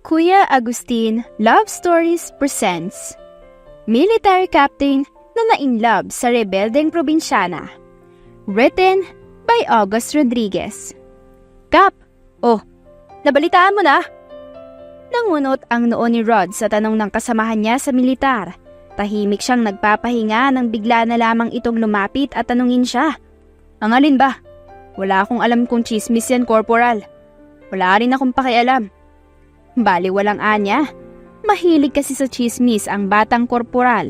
Kuya Agustin Love Stories presents Military Captain na na-inlove sa rebeldeng probinsyana. Written by August Rodriguez. Kap! Oh, nabalitaan mo na? Nangunot ang noo ni Rod sa tanong ng kasamahan niya sa militar. Tahimik siyang nagpapahinga nang bigla na lamang itong lumapit at tanungin siya. Ang alin ba? Wala akong alam kung chismis yan, Corporal. Wala rin akong pakialam. Bali walang anya. Mahilig kasi sa chismis ang batang korporal.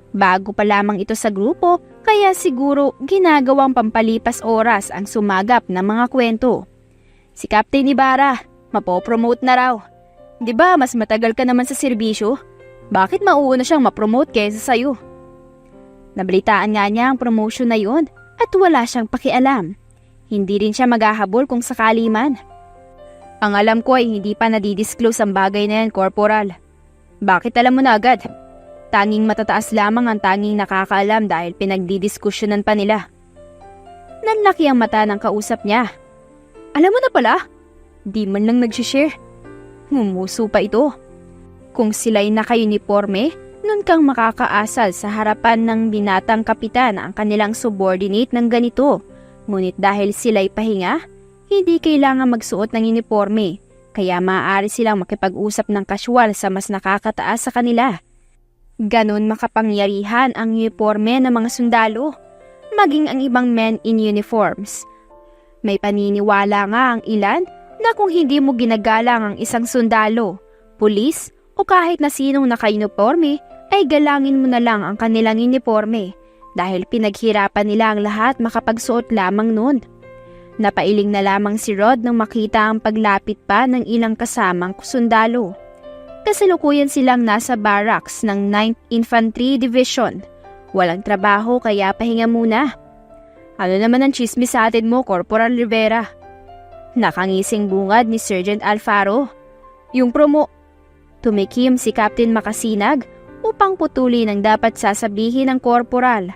Bago pa lamang ito sa grupo, kaya siguro ginagawang pampalipas oras ang sumagap ng mga kwento. Si Captain Ibarra, mapopromote na raw. 'Di ba mas matagal ka naman sa serbisyo? Bakit mauuna siyang mapromote kaysa sa'yo? Nabalitaan nga niya ang promotion na yun at wala siyang pakialam. Hindi rin siya maghahabol kung sakali man. Ang alam ko ay hindi pa nadidisclose ang bagay na yan, Corporal. Bakit alam mo na agad? Tanging matataas lamang ang tanging nakakaalam dahil pinagdidiskusyonan pa nila. Nanlaki ang mata ng kausap niya. Alam mo na pala? Di man lang nagsishare. Humuso pa ito. Kung sila'y naka-uniforme, nun kang makakaasal sa harapan ng binatang kapitan ang kanilang subordinate ng ganito. Ngunit dahil sila'y pahinga, hindi kailangan magsuot ng uniforme, kaya maaari silang makipag-usap ng casual sa mas nakakataas sa kanila. Ganon makapangyarihan ang uniforme ng mga sundalo, maging ang ibang men in uniforms. May paniniwala nga ang ilan na kung hindi mo ginagalang ang isang sundalo, pulis o kahit na sinong naka-uniforme, ay galangin mo na lang ang kanilang uniforme dahil pinaghirapan nila ang lahat makapagsuot lamang nun. Napailing na lamang si Rod nang makita ang paglapit pa ng ilang kasamang sundalo. Kasalukuyan silang nasa barracks ng 9th Infantry Division. Walang trabaho kaya pahinga muna. Ano naman ang chismis sa atin mo, Corporal Rivera? Nakangising bungad ni Sergeant Alfaro. Yung promo. Tumikim si Captain Makasinag upang putulin ang dapat sasabihin ng Corporal.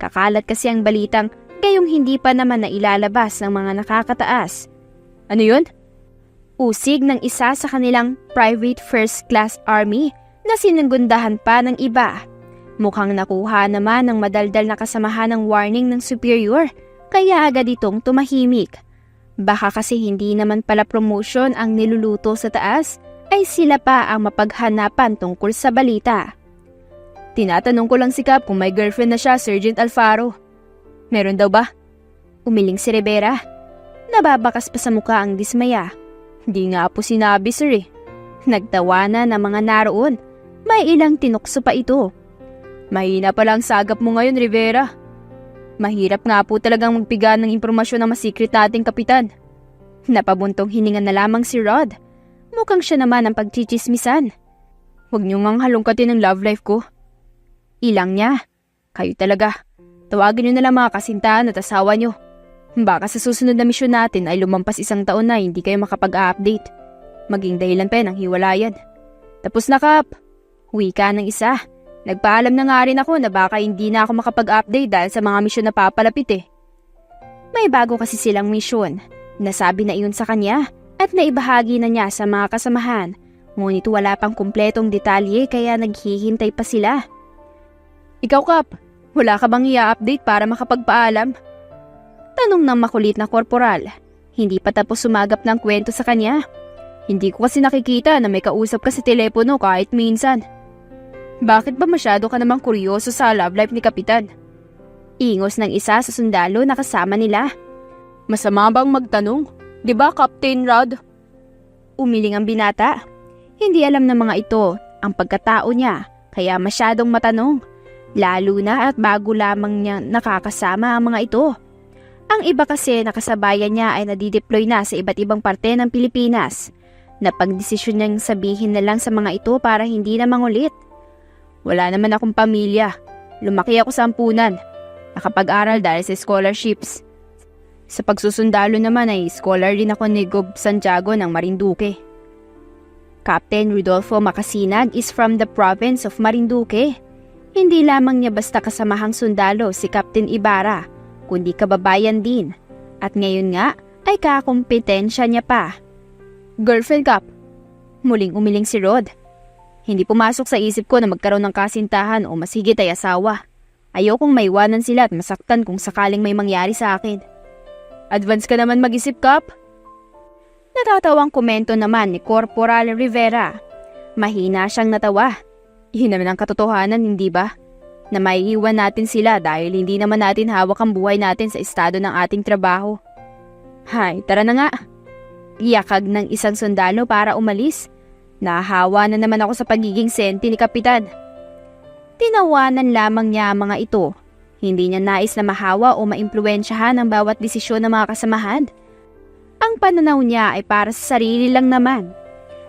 Kakalat kasi ang balitang gayong hindi pa naman nailalabas ng mga nakakataas. Ano yun? Usig ng isa sa kanilang Private First Class Army na sinunggundahan pa ng iba. Mukhang nakuha naman ng madaldal na kasamahan ng warning ng superior, kaya agad itong tumahimik. Baka kasi hindi naman pala promotion ang niluluto sa taas, ay sila pa ang mapaghanapan tungkol sa balita. Tinatanong ko lang si Cap kung may girlfriend na siya, Sergeant Alfaro. Meron daw ba? Umiling si Rivera. Nababakas pa sa mukha ang dismaya. Hindi nga po sinabi, sir eh. Nagtawanan ng mga naroon. May ilang tinukso pa ito. Mahina pa lang sagap mo ngayon, Rivera. Mahirap nga po talagang magpiga ng impormasyon ng masikret nating kapitan. Napabuntong hininga na lamang si Rod. Mukhang siya naman ang pagchichismisan. Huwag niyo ngang halongkatin ang love life ko. Ilang niya. Kayo talaga. Tawagin nyo na lang mga kasintahan at asawa nyo. Baka sa susunod na misyon natin ay lumampas isang taon na hindi kayo makapag-update. Maging dahilan pa ng hiwalayan. Tapos na, Kap. Wika ng isa. Nagpaalam na nga rin ako na baka hindi na ako makapag-update dahil sa mga misyon na papalapit eh. May bago kasi silang misyon. Nasabi na iyon sa kanya at naibahagi na niya sa mga kasamahan. Ngunit wala pang kumpletong detalye kaya naghihintay pa sila. Ikaw, Kap. Wala ka bang i-update para makapagpaalam? Tanong ng makulit na korporal. Hindi pa tapos sumagap ng kwento sa kanya. Hindi ko kasi nakikita na may kausap ka sa telepono kahit minsan. Bakit ba masyado ka namang kuryoso sa love life ni Kapitan? Ingos ng isa sa sundalo na kasama nila. Masama bang magtanong? 'Di ba, Captain Rod? Umiling ang binata. Hindi alam ng mga ito ang pagkatao niya kaya masyadong matanong. Lalo na at bago lamang niya nakakasama ang mga ito. Ang iba kasi nakasabayan niya ay nadideploy na sa iba't ibang parte ng Pilipinas. Napagdesisyon niyang sabihin na lang sa mga ito para hindi na mangulit. Wala naman akong pamilya. Lumaki ako sa ampunan. Nakapag-aral dahil sa scholarships. Sa pagsusundalo naman ay scholar din ako ni Gob Santiago ng Marinduque. Captain Rodolfo Makasinag is from the province of Marinduque. Hindi lamang niya basta kasamahang sundalo si Captain Ibarra, kundi kababayan din. At ngayon nga ay kakumpetensya niya pa. Girlfriend, Cap? Muling umiling si Rod. Hindi pumasok sa isip ko na magkaroon ng kasintahan o mas higit ay asawa. Ayokong maiwanan sila at masaktan kung sakaling may mangyari sa akin. Advance ka naman mag-isip, Kap. Natatawang komento naman ni Corporal Rivera. Mahina siyang natawa. Yun naman ang katotohanan, hindi ba? Na maiiwan natin sila dahil hindi naman natin hawak ang buhay natin sa estado ng ating trabaho. Hay, tara na nga. Iyakag ng isang sundalo para umalis. Nahawa na naman ako sa pagiging senti ni Kapitan. Tinawanan lamang niya ang mga ito. Hindi niya nais na mahawa o maimpluwensyahan ang bawat desisyon ng mga kasamahan. Ang pananaw niya ay para sa sarili lang naman.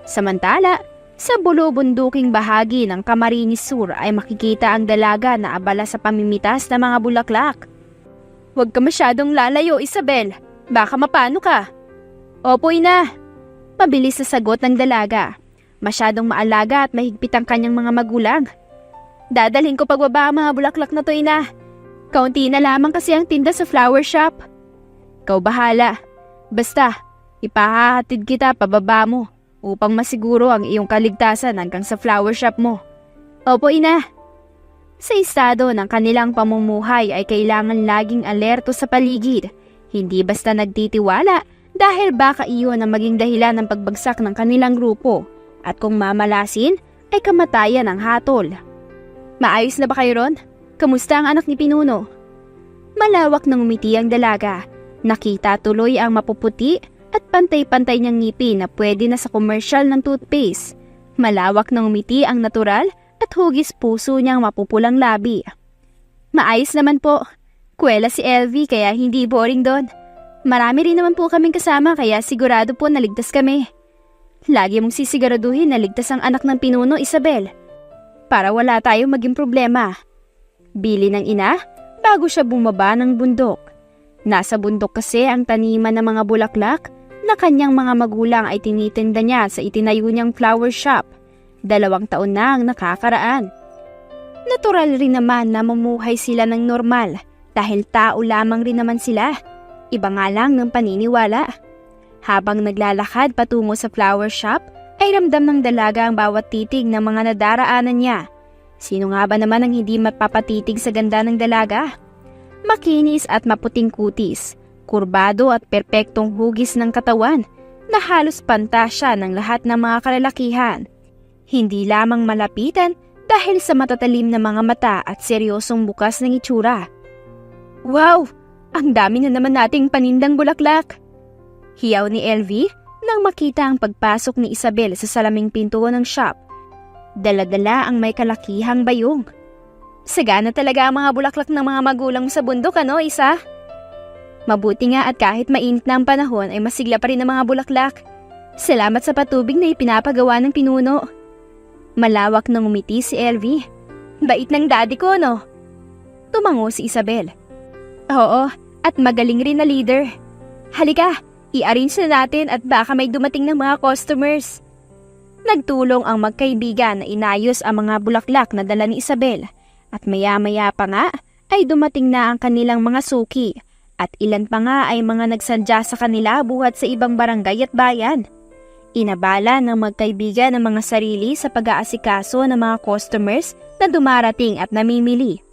Samantala, sa bulubunduking bahagi ng Camarines Sur ay makikita ang dalaga na abala sa pamimitas ng mga bulaklak. Huwag ka masyadong lalayo, Isabel. Baka mapano ka. Opo, ina. Mabilis sa sagot ng dalaga. Masyadong maalaga at mahigpit ang kanyang mga magulang. Dadalhin ko pagbaba ang mga bulaklak na to, ina. Kaunti na lamang kasi ang tinda sa flower shop. Ikaw bahala. Basta, ipahahatid kita pababa mo upang masiguro ang iyong kaligtasan hanggang sa flower shop mo. Opo, ina. Sa estado ng kanilang pamumuhay ay kailangan laging alerto sa paligid. Hindi basta nagtitiwala dahil baka iyon ang maging dahilan ng pagbagsak ng kanilang grupo. At kung mamalasin, ay kamatayan ang hatol. Maayos na ba kayo ron? Kamusta ang anak ni Pinuno? Malawak nang umiti ang dalaga. Nakita tuloy ang mapuputi at pantay-pantay niyang ngipin na pwede na sa commercial ng toothpaste. Malawak nang umiti ang natural at hugis puso niyang mapupulang labi. Maayos naman po. Kuwela si LV kaya hindi boring doon. Marami rin naman po kaming kasama kaya sigurado po naligtas kami. Lagi mong sisiguraduhin na ligtas ang anak ng Pinuno, Isabel. Para wala tayong maging problema. Bili ng ina bago siya bumaba ng bundok. Nasa bundok kasi ang taniman ng mga bulaklak na kanyang mga magulang ay tinitinda niya sa itinayo niyang flower shop. 2 taon na ang nakakaraan. Natural rin naman na mamuhay sila ng normal dahil tao lamang rin naman sila. Iba nga lang ng paniniwala. Habang naglalakad patungo sa flower shop, ay ramdam ng dalaga ang bawat titig ng mga nadaraanan niya. Sino nga ba naman ang hindi mapapatitig sa ganda ng dalaga? Makinis at maputing kutis, kurbado at perpektong hugis ng katawan na halos pantasya ng lahat ng mga kalalakihan. Hindi lamang malapitan dahil sa matatalim na mga mata at seryosong bukas ng itsura. Wow! Ang dami na naman nating panindang bulaklak! Hiyaw ni LV nang makita ang pagpasok ni Isabel sa salaming pinto ng shop. Dala-dala ang may kalakihang bayong. Sagana talaga ang mga bulaklak ng mga magulang sa bundok, ano, Isa? Mabuti nga at kahit mainit na ang panahon ay masigla pa rin ang mga bulaklak. Salamat sa patubig na ipinapagawa ng Pinuno. Malawak nang umiti si LV. Bait ng daddy ko, no? Tumango si Isabel. Oo, at magaling rin na leader. Halika! I-arrange na natin at baka may dumating ng mga customers. Nagtulong ang magkaibigan na inayos ang mga bulaklak na dala ni Isabel at maya-maya pa nga ay dumating na ang kanilang mga suki at ilan pa nga ay mga nagsadya sa kanila buhat sa ibang barangay at bayan. Inabala ng magkaibigan ang mga sarili sa pag-aasikaso ng mga customers na dumarating at namimili.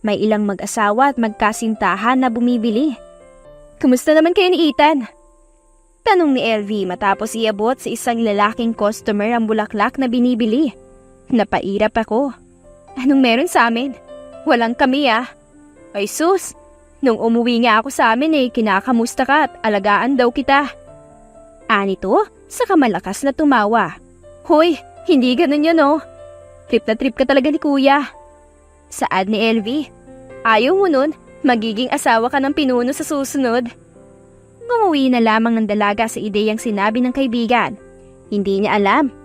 May ilang mag-asawa at magkasintahan na bumibili. Kumusta naman kayo ni Ethan? Tanong ni LV matapos iabot sa isang lalaking customer ang bulaklak na binibili. Napairap ako. Anong meron sa amin? Walang kami ah. Ay sus, nung umuwi nga ako sa amin kinakamusta ka at alagaan daw kita. Anito, saka malakas na tumawa. Hoy, hindi ganun yun oh. Trip na trip ka talaga ni kuya. Saad ni LV. Ayaw mo nun, magiging asawa ka ng Pinuno sa susunod. Ngumuwi na lamang ang dalaga sa ideyang sinabi ng kaibigan. Hindi niya alam.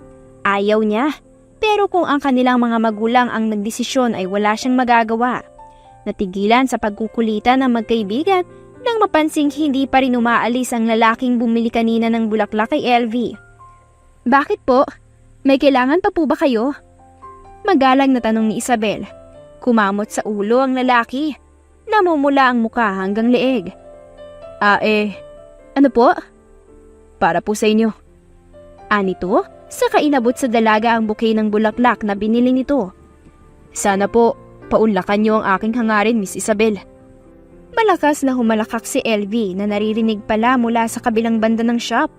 Ayaw niya. Pero kung ang kanilang mga magulang ang nagdesisyon ay wala siyang magagawa. Natigilan sa pagkukulitan ng magkaibigan nang mapansing hindi pa rin umaalis ang lalaking bumili kanina ng bulaklak kay LV. Bakit po? May kailangan pa po ba kayo? Magalang na tanong ni Isabel. Kumamot sa ulo ang lalaki. Namumula ang muka hanggang leeg. Ano po? Para po sa inyo. Anito, Saka inabot sa dalaga ang bouquet ng bulaklak na binili nito. Sana po, paunlakan niyo ang aking hangarin, Miss Isabel. Malakas na humalakak si LV na naririnig pala mula sa kabilang banda ng shop.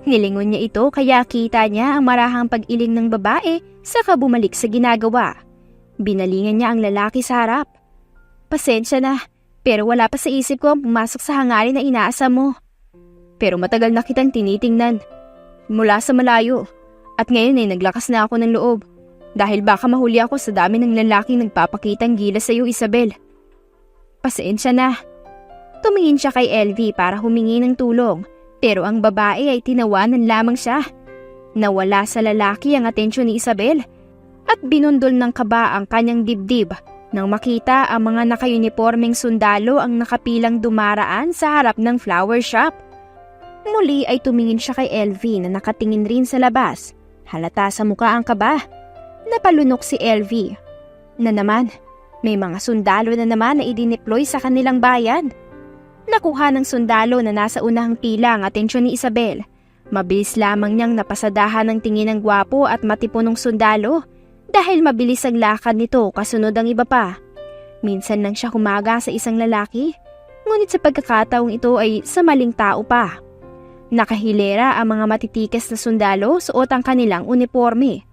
Nilingon niya ito kaya kita niya ang marahang pag-iling ng babae saka bumalik sa ginagawa. Binalingan niya ang lalaki sa harap. Pasensya na, pero wala pa sa isip ko ang pumasok sa hangarin na inaasam mo. Pero matagal na kitang tinitingnan. Mula sa malayo. At ngayon ay naglakas na ako ng loob. Dahil baka mahuli ako sa dami ng lalaking nagpapakitang gilas sa iyo, Isabel. Pasensya na. Tumingin siya kay LV para humingi ng tulong. Pero ang babae ay tinawanan lamang siya. Nawala sa lalaki ang atensyon ni Isabel. At binundol ng kaba ang kanyang dibdib nang makita ang mga naka-uniformeng sundalo ang nakapilang dumaraan sa harap ng flower shop. Muli ay tumingin siya kay LV na nakatingin rin sa labas. Halata sa mukha ang kaba. Napalunok si LV. Na naman, may mga sundalo na naman na idineploy sa kanilang bayan. Nakuha ng sundalo na nasa unahang pila ang atensyon ni Isabel. Mabilis lamang niyang napasadahan ng tingin ng gwapo at matipunong sundalo dahil mabilis ang lakad nito kasunod ang iba pa. Minsan lang siya humaga sa isang lalaki, ngunit sa pagkakataong ito ay sa maling tao pa. Nakahilera ang mga matitikas na sundalo suot ang kanilang uniforme.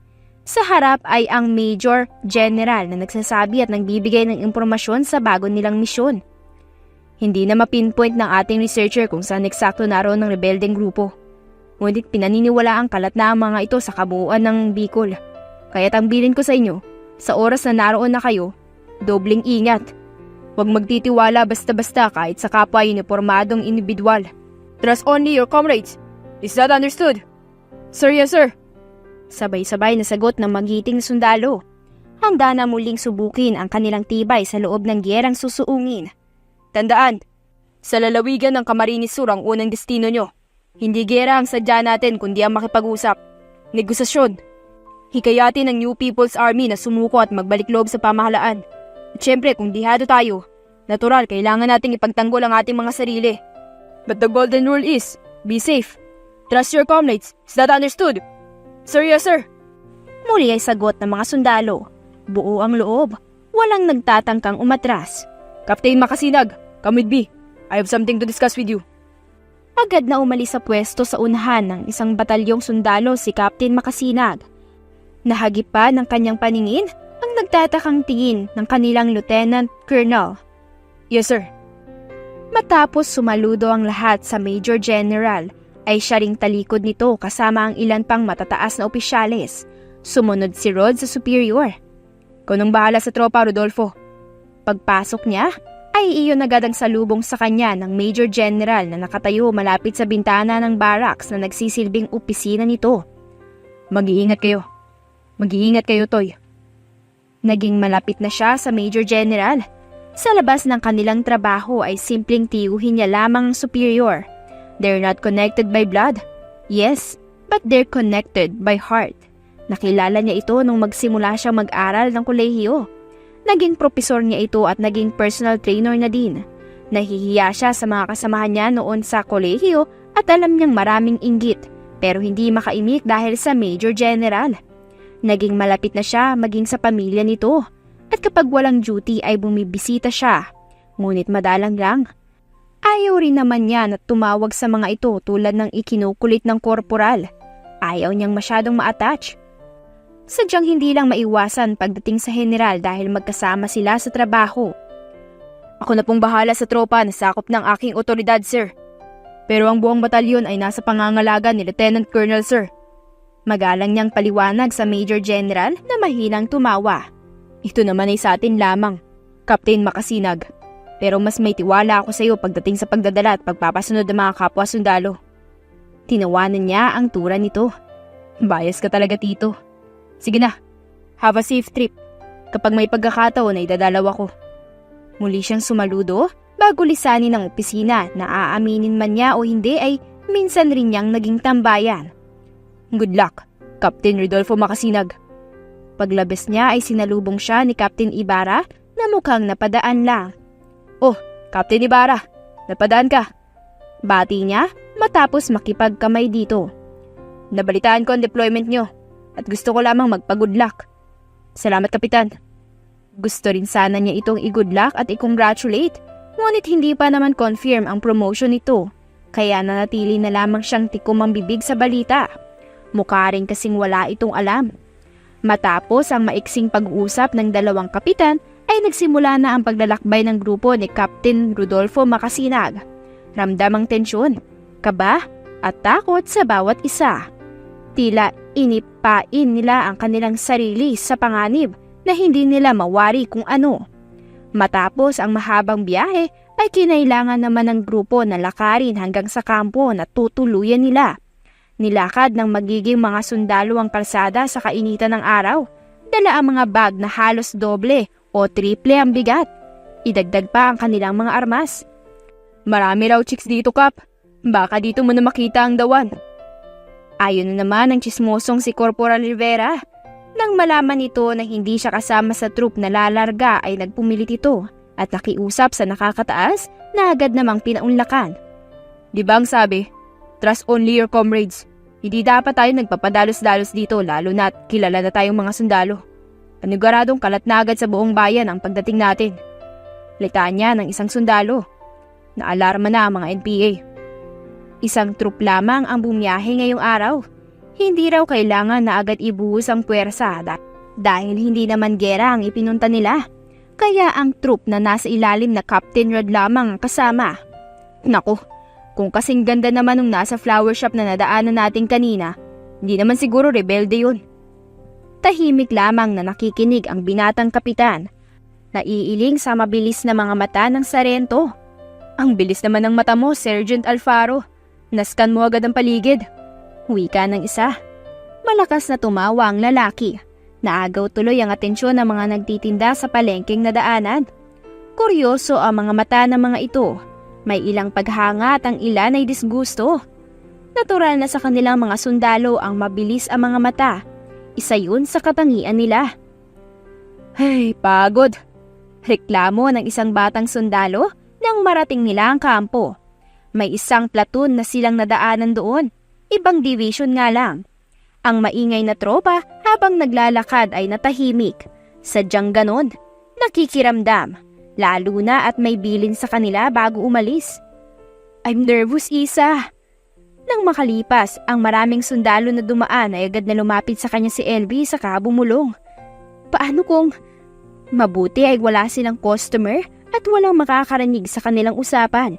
Sa harap ay ang Major General na nagsasabi at nagbibigay ng impormasyon sa bago nilang misyon. Hindi na mapinpoint ng ating researcher kung saan eksakto naroon ng rebeldeng grupo. Ngunit pinaniniwala ang kalat na ang mga ito sa kabuuan ng Bicol. Kaya tambilin ko sa inyo, sa oras na naroon na kayo, dobling ingat. Huwag magtitiwala basta-basta kahit sa kapwa uniformadong individual. Trust only your comrades. Is that understood? Sir, yes sir. Sabay-sabay na sagot ng magiting sundalo. Handa na muling subukin ang kanilang tibay sa loob ng gyerang susuungin. Tandaan, sa lalawigan ng Camarines Sur ang unang destino nyo. Hindi gyera ang sadya natin kundi ang makipag-usap. Negosasyon. Hikayatin ng New People's Army na sumuko at magbalik loob sa pamahalaan. At syempre kung dihado tayo, natural kailangan nating ipagtanggol ang ating mga sarili. But the golden rule is, be safe. Trust your comrades. Is that understood? Sir, yes sir. Muli ay sagot ng mga sundalo. Buo ang loob. Walang nagtatangkang umatras. Captain Makasinag, come with me. I have something to discuss with you. Agad na umalis sa pwesto sa unahan ng isang batalyong sundalo si Captain Makasinag. Nahagip pa ng kanyang paningin ang nagtatakang tingin ng kanilang Lieutenant Colonel. Yes sir. Matapos sumaludo ang lahat sa Major General, ay siya ring talikod nito kasama ang ilan pang matataas na opisyales. Sumunod si Rod sa superior. Ikaw nang bahala sa tropa, Rodolfo. Pagpasok niya, ay iyon agad ang salubong sa kanya ng Major General na nakatayo malapit sa bintana ng barracks na nagsisilbing opisina nito. Mag-iingat kayo. Mag-iingat kayo, Toy. Naging malapit na siya sa Major General. Sa labas ng kanilang trabaho ay simpleng tiyuhin niya lamang ang superior. They're not connected by blood. Yes, but they're connected by heart. Nakilala niya ito nung magsimula siyang mag-aral ng kolehiyo. Naging propesor niya ito at naging personal trainer na din. Nahihiya siya sa mga kasamahan niya noon sa kolehiyo at alam niyang maraming inggit pero hindi makaimik dahil sa Major General. Naging malapit na siya maging sa pamilya nito. At kapag walang duty ay bumibisita siya. Ngunit madalang lang. Ayaw rin naman niya na tumawag sa mga ito tulad ng ikinukulit ng korporal. Ayaw niyang masyadong ma-attach. Sadyang hindi lang maiwasan pagdating sa general dahil magkasama sila sa trabaho. Ako na pong bahala sa tropa na sakop ng aking otoridad, sir. Pero ang buong batalyon ay nasa pangangalaga ni Lieutenant Colonel, sir. Magalang niyang paliwanag sa Major General na mahinang tumawa. Ito naman ay sa atin lamang, Captain Makasinag. Pero mas may tiwala ako sa iyo pagdating sa pagdadala at pagpapasunod ng mga kapwa sundalo. Tinawanan niya ang tura nito. Bias ka talaga, Tito. Sige na, have a safe trip. Kapag may pagkakataon ay dadalaw ako. Muli siyang sumaludo bago lisanin ng opisina na aaminin man niya o hindi ay minsan rin niyang naging tambayan. Good luck, Captain Rodolfo Makasinag. Paglabas niya ay sinalubong siya ni Captain Ibarra na mukhang napadaan lang. Oh, Captain Ibarra, napadaan ka. Bati niya matapos makipagkamay dito. nabalitaan ko ang deployment nyo at gusto ko lamang magpa-good luck. Salamat, Kapitan. Gusto rin sana niya itong i-good luck at i-congratulate, ngunit hindi pa naman confirm ang promotion nito, kaya nanatili na lamang siyang tikom ang bibig sa balita. Mukha rin kasing wala itong alam. Matapos ang maiksing pag-uusap ng dalawang kapitan, ay nagsimula na ang paglalakbay ng grupo ni Captain Rodolfo Makasinag. Ramdam ang tensyon, kaba at takot sa bawat isa. Tila inipain nila ang kanilang sarili sa panganib na hindi nila mawari kung ano. Matapos ang mahabang biyahe ay kinailangan naman ng grupo na lakarin hanggang sa kampo na tutuluyan nila. Nilakad ng magiging mga sundalo ang kalsada sa kainitan ng araw. Dala ang mga bag na halos doble o triple ang bigat. Idagdag pa ang kanilang mga armas. Marami raw chicks dito, Kap. Baka dito mo na makita ang dawan. Ayon na naman ang chismosong si Corporal Rivera. Nang malaman nito na hindi siya kasama sa troop na lalarga ay nagpumilit ito at nakiusap sa nakakataas na agad namang pinaunlakan. Di ba ang sabi, trust only your comrades. Hindi dapat tayo nagpapadalos-dalos dito lalo na't kilala na tayong mga sundalo. Paniguradong kalat na agad sa buong bayan ang pagdating natin. Litaan niya ng isang sundalo. Naalarma na ang mga NPA. Isang troop lamang ang bumiyahe ngayong araw. Hindi raw kailangan na agad ibuhos ang puwersa dahil hindi naman gera ang ipinunta nila. Kaya ang troop na nasa ilalim na Captain Rod lamang ang kasama. Naku, kung kasing ganda naman nung nasa flower shop na nadaanan natin kanina, hindi naman siguro rebelde yun. Tahimik lamang na nakikinig ang binatang kapitan. Naiiling sa mabilis na mga mata ng sarento. Ang bilis naman ng mata mo, Sergeant Alfaro. Nascan mo agad ang paligid. Wika ng isa. Malakas na tumawa ang lalaki. Naagaw tuloy ang atensyon ng mga nagtitinda sa palengkeng nadaanan. Kuryoso ang mga mata ng mga ito. May ilang paghanga at ang ilan ay disgusto. Natural na sa kanilang mga sundalo ang mabilis ang mga mata. Isa yun sa katangian nila. Hey, pagod. Reklamo ng isang batang sundalo nang marating nila ang kampo. May isang platoon na silang nadaanan doon. Ibang division nga lang. Ang maingay na tropa habang naglalakad ay natahimik. Sadyang ganon, nakikiramdam. Lalo na at may bilin sa kanila bago umalis. I'm nervous, Isa. Nang makalipas, ang maraming sundalo na dumaan ay agad na lumapit sa kanya si LV saka bumulong. Paano kung mabuti ay wala silang customer at walang makakarinig sa kanilang usapan?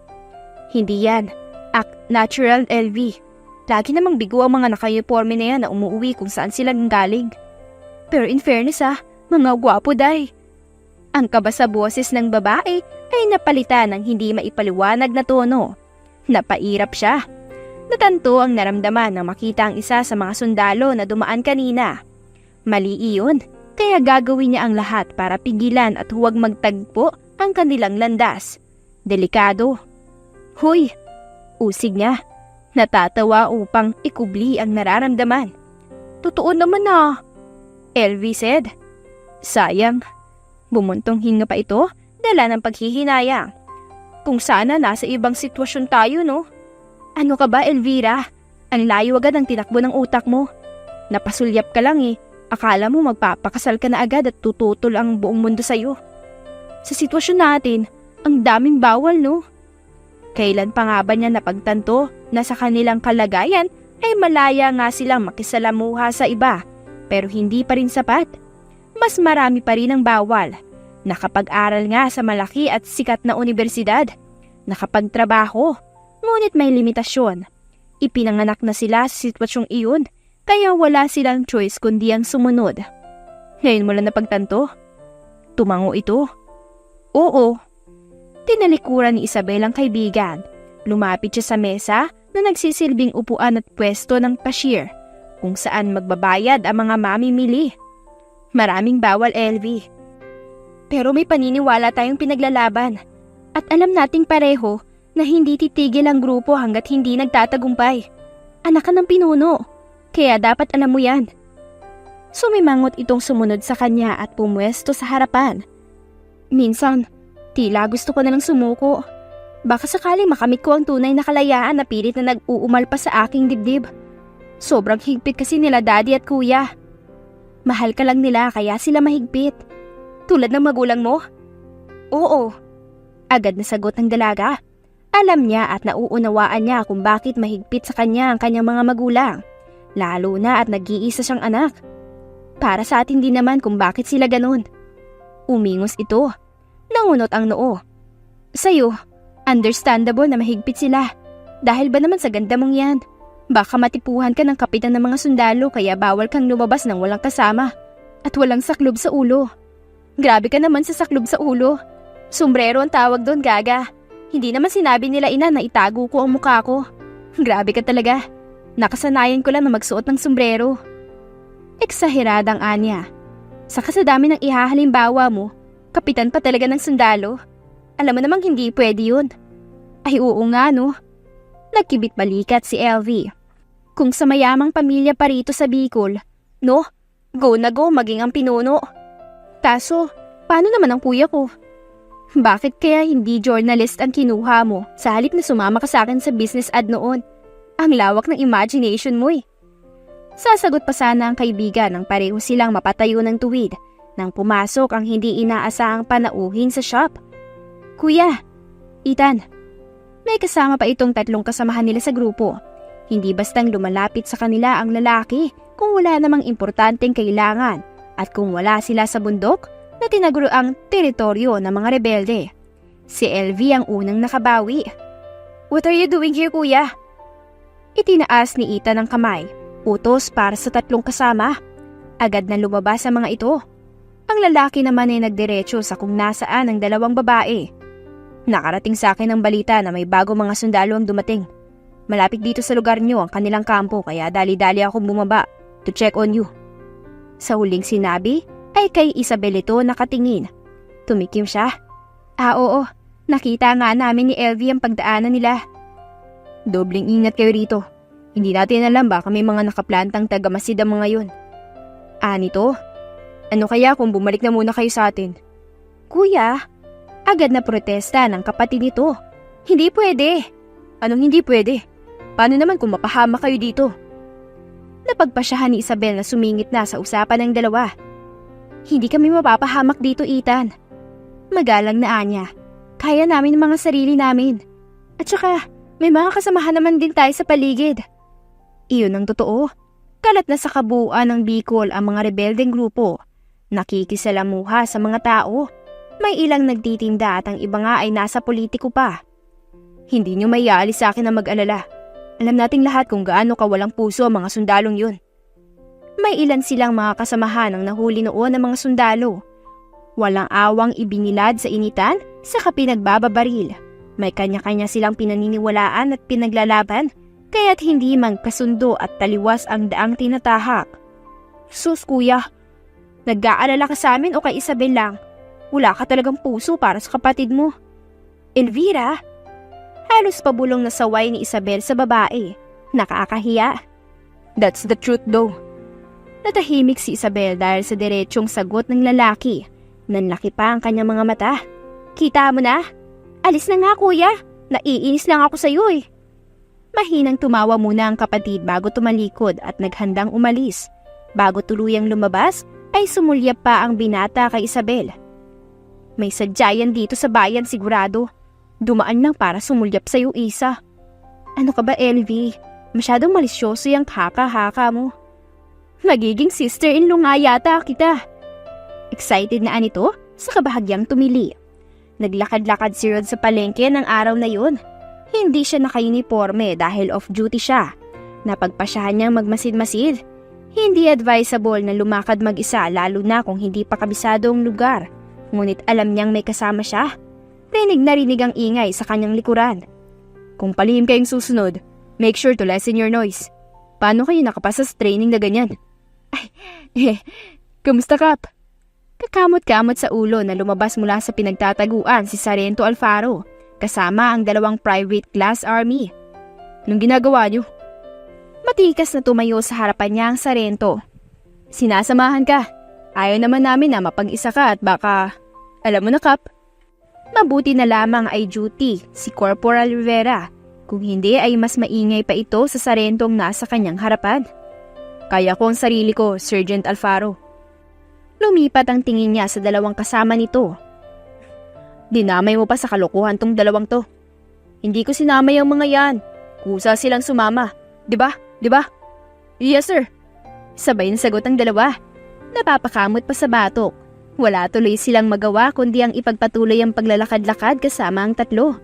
Hindi yan. Act natural, LV. Lagi namang bigo ang mga naka-uniforme na yan na umuwi kung saan sila galing. Pero in fairness mga gwapo day. Ang kaba sa boses ng babae ay napalitan ng hindi maipaliwanag na tono. Napairap siya. Natanto ang naramdaman nang makita ang isa sa mga sundalo na dumaan kanina. Mali iyon, kaya gagawin niya ang lahat para pigilan at huwag magtagpo ang kanilang landas. Delikado. Hoy! Usig niya. Natatawa upang ikubli ang nararamdaman. Totoo naman LV said. Sayang. Bumuntong hinga pa ito, dala ng paghihinayang. Kung sana nasa ibang sitwasyon tayo, no? Ano ka ba, Elvira? Ang layo agad ang tinakbo ng utak mo. Napasulyap ka lang Akala mo magpapakasal ka na agad at tututol ang buong mundo sa'yo. Sa sitwasyon natin, ang daming bawal, no? Kailan pa nga ba niya napagtanto na sa kanilang kalagayan ay malaya nga silang makisalamuha sa iba, pero hindi pa rin sapat. Mas marami pa rin ang bawal. Nakapag-aral nga sa malaki at sikat na universidad. Nakapagtrabaho. Ngunit may limitasyon. Ipinanganak na sila sa sitwasyong iyon, kaya wala silang choice kundi ang sumunod. Ngayon mo lang napagtanto? Tumango ito. Oo. Tinalikuran ni Isabel ang kaibigan. Lumapit siya sa mesa na nagsisilbing upuan at pwesto ng cashier, kung saan magbabayad ang mga mamimili. Maraming bawal, LV. Pero may paniniwala tayong pinaglalaban. At alam nating pareho na hindi titigil ang grupo hanggat hindi nagtatagumpay. Anak ka ng pinuno, kaya dapat alam mo yan. Sumimangot itong sumunod sa kanya at pumwesto sa harapan. Minsan, tila gusto ko na lang sumuko. Baka sakaling makamit ko ang tunay na kalayaan na pilit na nag-uumal pa sa aking dibdib. Sobrang higpit kasi nila daddy at kuya. Mahal ka lang nila kaya sila mahigpit. Tulad ng magulang mo? Oo. Agad na sagot ng dalaga. Alam niya at nauunawaan niya kung bakit mahigpit sa kanya ang kanyang mga magulang. Lalo na at nag-iisa siyang anak. Para sa atin din naman kung bakit sila ganun. Umingos ito. Nangunot ang noo. Sa'yo, understandable na mahigpit sila. Dahil ba naman sa ganda mong yan? Baka matipuhan ka ng kapitan ng mga sundalo kaya bawal kang lumabas ng walang kasama. At walang saklob sa ulo. Grabe ka naman sa saklob sa ulo. Sombrero ang tawag doon, gaga. Hindi naman sinabi nila ina na itago ko ang mukha ko. Grabe ka talaga. Nakasanayan ko lang na magsuot ng sombrero. Eksaheradang anya. Saka sa dami ng ihahalimbawa mo, kapitan pa talaga ng sundalo. Alam mo namang hindi pwede yun. Ay oo nga no. Nagkibit balikat si LV. Kung sa mayamang pamilya pa rito sa Bicol, no? Go na go maging ang pinuno. Kaso, paano naman ang kuya ko? Bakit kaya hindi journalist ang kinuha mo sa halip na sumama ka sa akin sa business ad noon? Ang lawak ng imagination mo eh. Sasagot pa sana ang kaibigan nang pareho silang mapatayo ng tuwid nang pumasok ang hindi inaasahang panauhin sa shop. Kuya, Ethan, may kasama pa itong tatlong kasamahan nila sa grupo. Hindi bastang lumalapit sa kanila ang lalaki kung wala namang importanteng kailangan at kung wala sila sa bundok na tinaguro ang teritoryo ng mga rebelde. Si LV ang unang nakabawi. What are you doing here, kuya? Itinaas ni Ethan ang kamay, utos para sa tatlong kasama. Agad na lumabas ang mga ito. Ang lalaki naman ay nagdiretso sa kung nasaan ang dalawang babae. Nakarating sa akin ang balita na may bago mga sundalo ang dumating. Malapit dito sa lugar niyo ang kanilang kampo kaya dali-dali akong bumaba to check on you. Sa huling sinabi ay kay Isabel ito nakatingin. Tumikim siya. Oo, nakita nga namin ni LV ang pagdaanan nila. Dobling ingat kayo rito. Hindi natin alam baka may mga nakaplantang tagamasid ang mga yun. Nito? Ano kaya kung bumalik na muna kayo sa atin? Kuya, agad na protesta ng kapatid nito. Hindi pwede. Anong hindi pwede? Paano naman kung mapahama kayo dito? Napagpasyahan ni Isabel na sumingit na sa usapan ng dalawa. Hindi kami mapapahamak dito, Ethan. Magalang na anya. Kaya namin ang mga sarili namin. At saka, may mga kasamahan naman din tayo sa paligid. Iyon ang totoo. Kalat na sa kabuuan ng Bicol ang mga rebeldeng grupo. Nakikisalamuha sa mga tao. May ilang nagtitinda at ang iba nga ay nasa politiko pa. Hindi nyo may aalis sa akin na mag-alala. Alam nating lahat kung gaano kawalang puso ang mga sundalong yun. May ilan silang mga kasamahan ang nahuli noon ng mga sundalo. Walang awang ibinilad sa initan sa kapinagbababaril. May kanya-kanya silang pinaniniwalaan at pinaglalaban kaya't hindi man kasundo at taliwas ang daang tinatahak. Sus kuya, nag-aalala ka sa amin o kay Isabel lang? Wala ka talagang puso para sa kapatid mo. Elvira? Halos pabulong na saway ni Isabel sa babae. Nakakahiya. That's the truth though. Natahimik si Isabel dahil sa diretsong sagot ng lalaki. Nanlaki pa ang kanyang mga mata. Kita mo na? Alis na nga kuya. Naiinis lang ako sa iyo eh. Mahinang tumawa muna ang kapatid bago tumalikod at naghandang umalis. Bago tuluyang lumabas ay sumulyap pa ang binata kay Isabel. May sadyayan dito sa bayan sigurado. Dumaan lang para sumulyap sa'yo isa. Ano ka ba LV? Masyadong malisyoso yung haka-haka mo. Magiging sister-in-law nga yata kita. Excited na anito sa kabahagyang tumili. Naglakad-lakad si Rod sa palengke ng araw na yun. Hindi siya naka-uniforme dahil off-duty siya. Napagpasyahan niyang magmasid-masid. Hindi advisable na lumakad mag-isa lalo na kung hindi pa kabisado ang lugar. Ngunit alam niyang may kasama siya. Rinig na rinig ang ingay sa kanyang likuran. Kung palihim kayong susunod, make sure to lessen your noise. Paano kayo nakapasa sa training na ganyan? Kamusta Kap? Kakamot-kamot sa ulo na lumabas mula sa pinagtataguan si Sargento Alfaro, kasama ang dalawang private class army. Anong ginagawa niyo? Matikas na tumayo sa harapan niya ang Sargento. Sinasamahan ka. Ayaw naman namin na mapag-isa ka at baka, alam mo na Kap. Mabuti na lamang ay duty si Corporal Rivera. Kung hindi ay mas maingay pa ito sa sarentong nasa kanyang harapan. Kaya ko ang sarili ko, Sergeant Alfaro. Lumipat ang tingin niya sa dalawang kasama nito. Dinamay mo pa sa kalokohan tong dalawang to. Hindi ko sinamay ang mga yan. Kusa silang sumama. Diba? Diba? Yes, sir. Sabay na sagot ang dalawa. Napapakamot pa sa batok. Wala tuloy silang magawa kundi ang ipagpatuloy ang paglalakad-lakad kasama ang tatlo.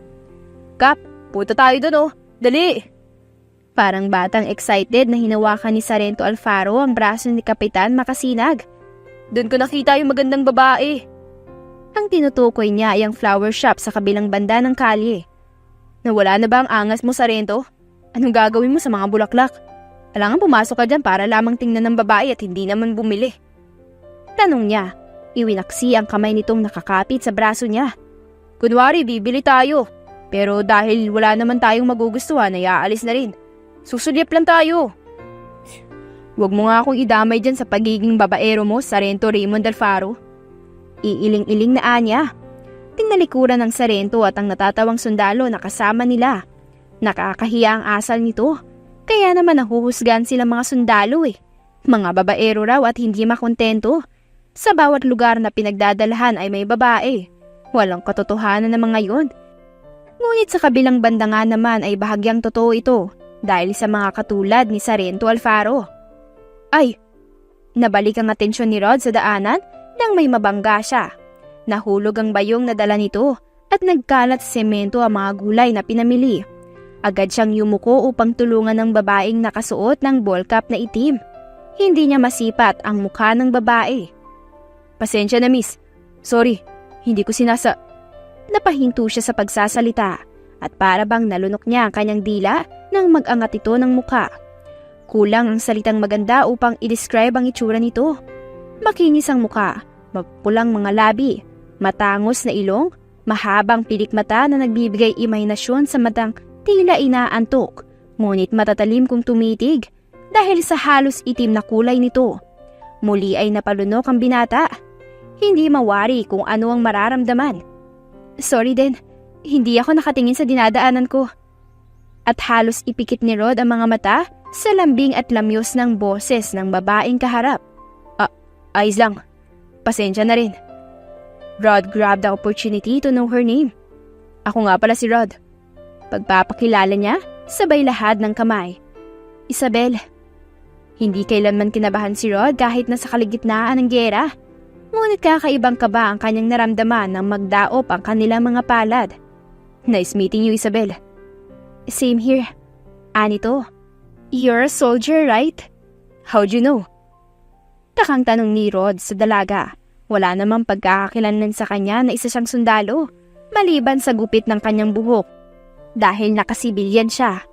Kap, punta tayo dun oh. Dali! Parang batang excited na hinawakan ni Sargento Alfaro ang braso ni Kapitan Makasinag. Doon ko nakita yung magandang babae. Ang tinutukoy niya ay ang flower shop sa kabilang banda ng kalye. Nawala na ba ang angas mo, Sargento? Anong gagawin mo sa mga bulaklak? Alangan pumasok ka dyan para lamang tingnan ng babae at hindi naman bumili. Tanong niya, iwinaksi ang kamay nitong nakakapit sa braso niya. Kunwari, bibili tayo. Pero dahil wala naman tayong magugustuhan, ay aalis na rin. Susulyap lang tayo. Huwag mo nga akong idamay dyan sa pagiging babaero mo, Sargento Raymond Alfaro. Iiling-iling na anya. Tinalikuran ng Sargento at ang natatawang sundalo na kasama nila. Nakakahiya ang asal nito. Kaya naman nahuhusgan sila mga sundalo eh. Mga babaero raw at hindi makontento. Sa bawat lugar na pinagdadalahan ay may babae. Walang katotohanan ng mga yon. Ngunit sa kabilang banda nga naman ay bahagyang totoo ito dahil sa mga katulad ni Sargento Alfaro. Ay! Nabalik ang atensyon ni Rod sa daanan nang may mabangga siya. Nahulog ang bayong na dala nito at nagkalat sa semento ang mga gulay na pinamili. Agad siyang yumuko upang tulungan ng babaeng nakasuot ng ball cap na itim. Hindi niya masipat ang mukha ng babae. Pasensya na miss. Sorry, hindi ko Napahinto siya sa pagsasalita at para bang nalunok niya ang kanyang dila nang mag-angat ito ng mukha. Kulang ang salitang maganda upang i-describe ang itsura nito. Makinis ang mukha, mapulang mga labi, matangos na ilong, mahabang pilik mata na nagbibigay imahinasyon sa matang tila inaantok, ngunit matatalim kung tumitig dahil sa halos itim na kulay nito. Muli ay napalunok ang binata. Hindi mawari kung ano ang mararamdaman. Sorry din, hindi ako nakatingin sa dinadaanan ko. At halos ipikit ni Rod ang mga mata sa lambing at lamyos ng boses ng babaeng kaharap. Ayos lang. Pasensya na rin. Rod grabbed the opportunity to know her name. Ako nga pala si Rod. Pagpapakilala niya, sabay lahad ng kamay. Isabel. Hindi kailanman kinabahan si Rod kahit nasa kaligitnaan ng giyera. Ngunit kakaibang kaba ang kanyang naramdaman nang magdaop ang kanilang mga palad. Nice meeting you, Isabel. Same here. Anito, you're a soldier, right? How'd you know? Takang tanong ni Rod sa dalaga. Wala namang pagkakakilanlan sa kanya na isa siyang sundalo, maliban sa gupit ng kanyang buhok. Dahil nakasibilyan siya,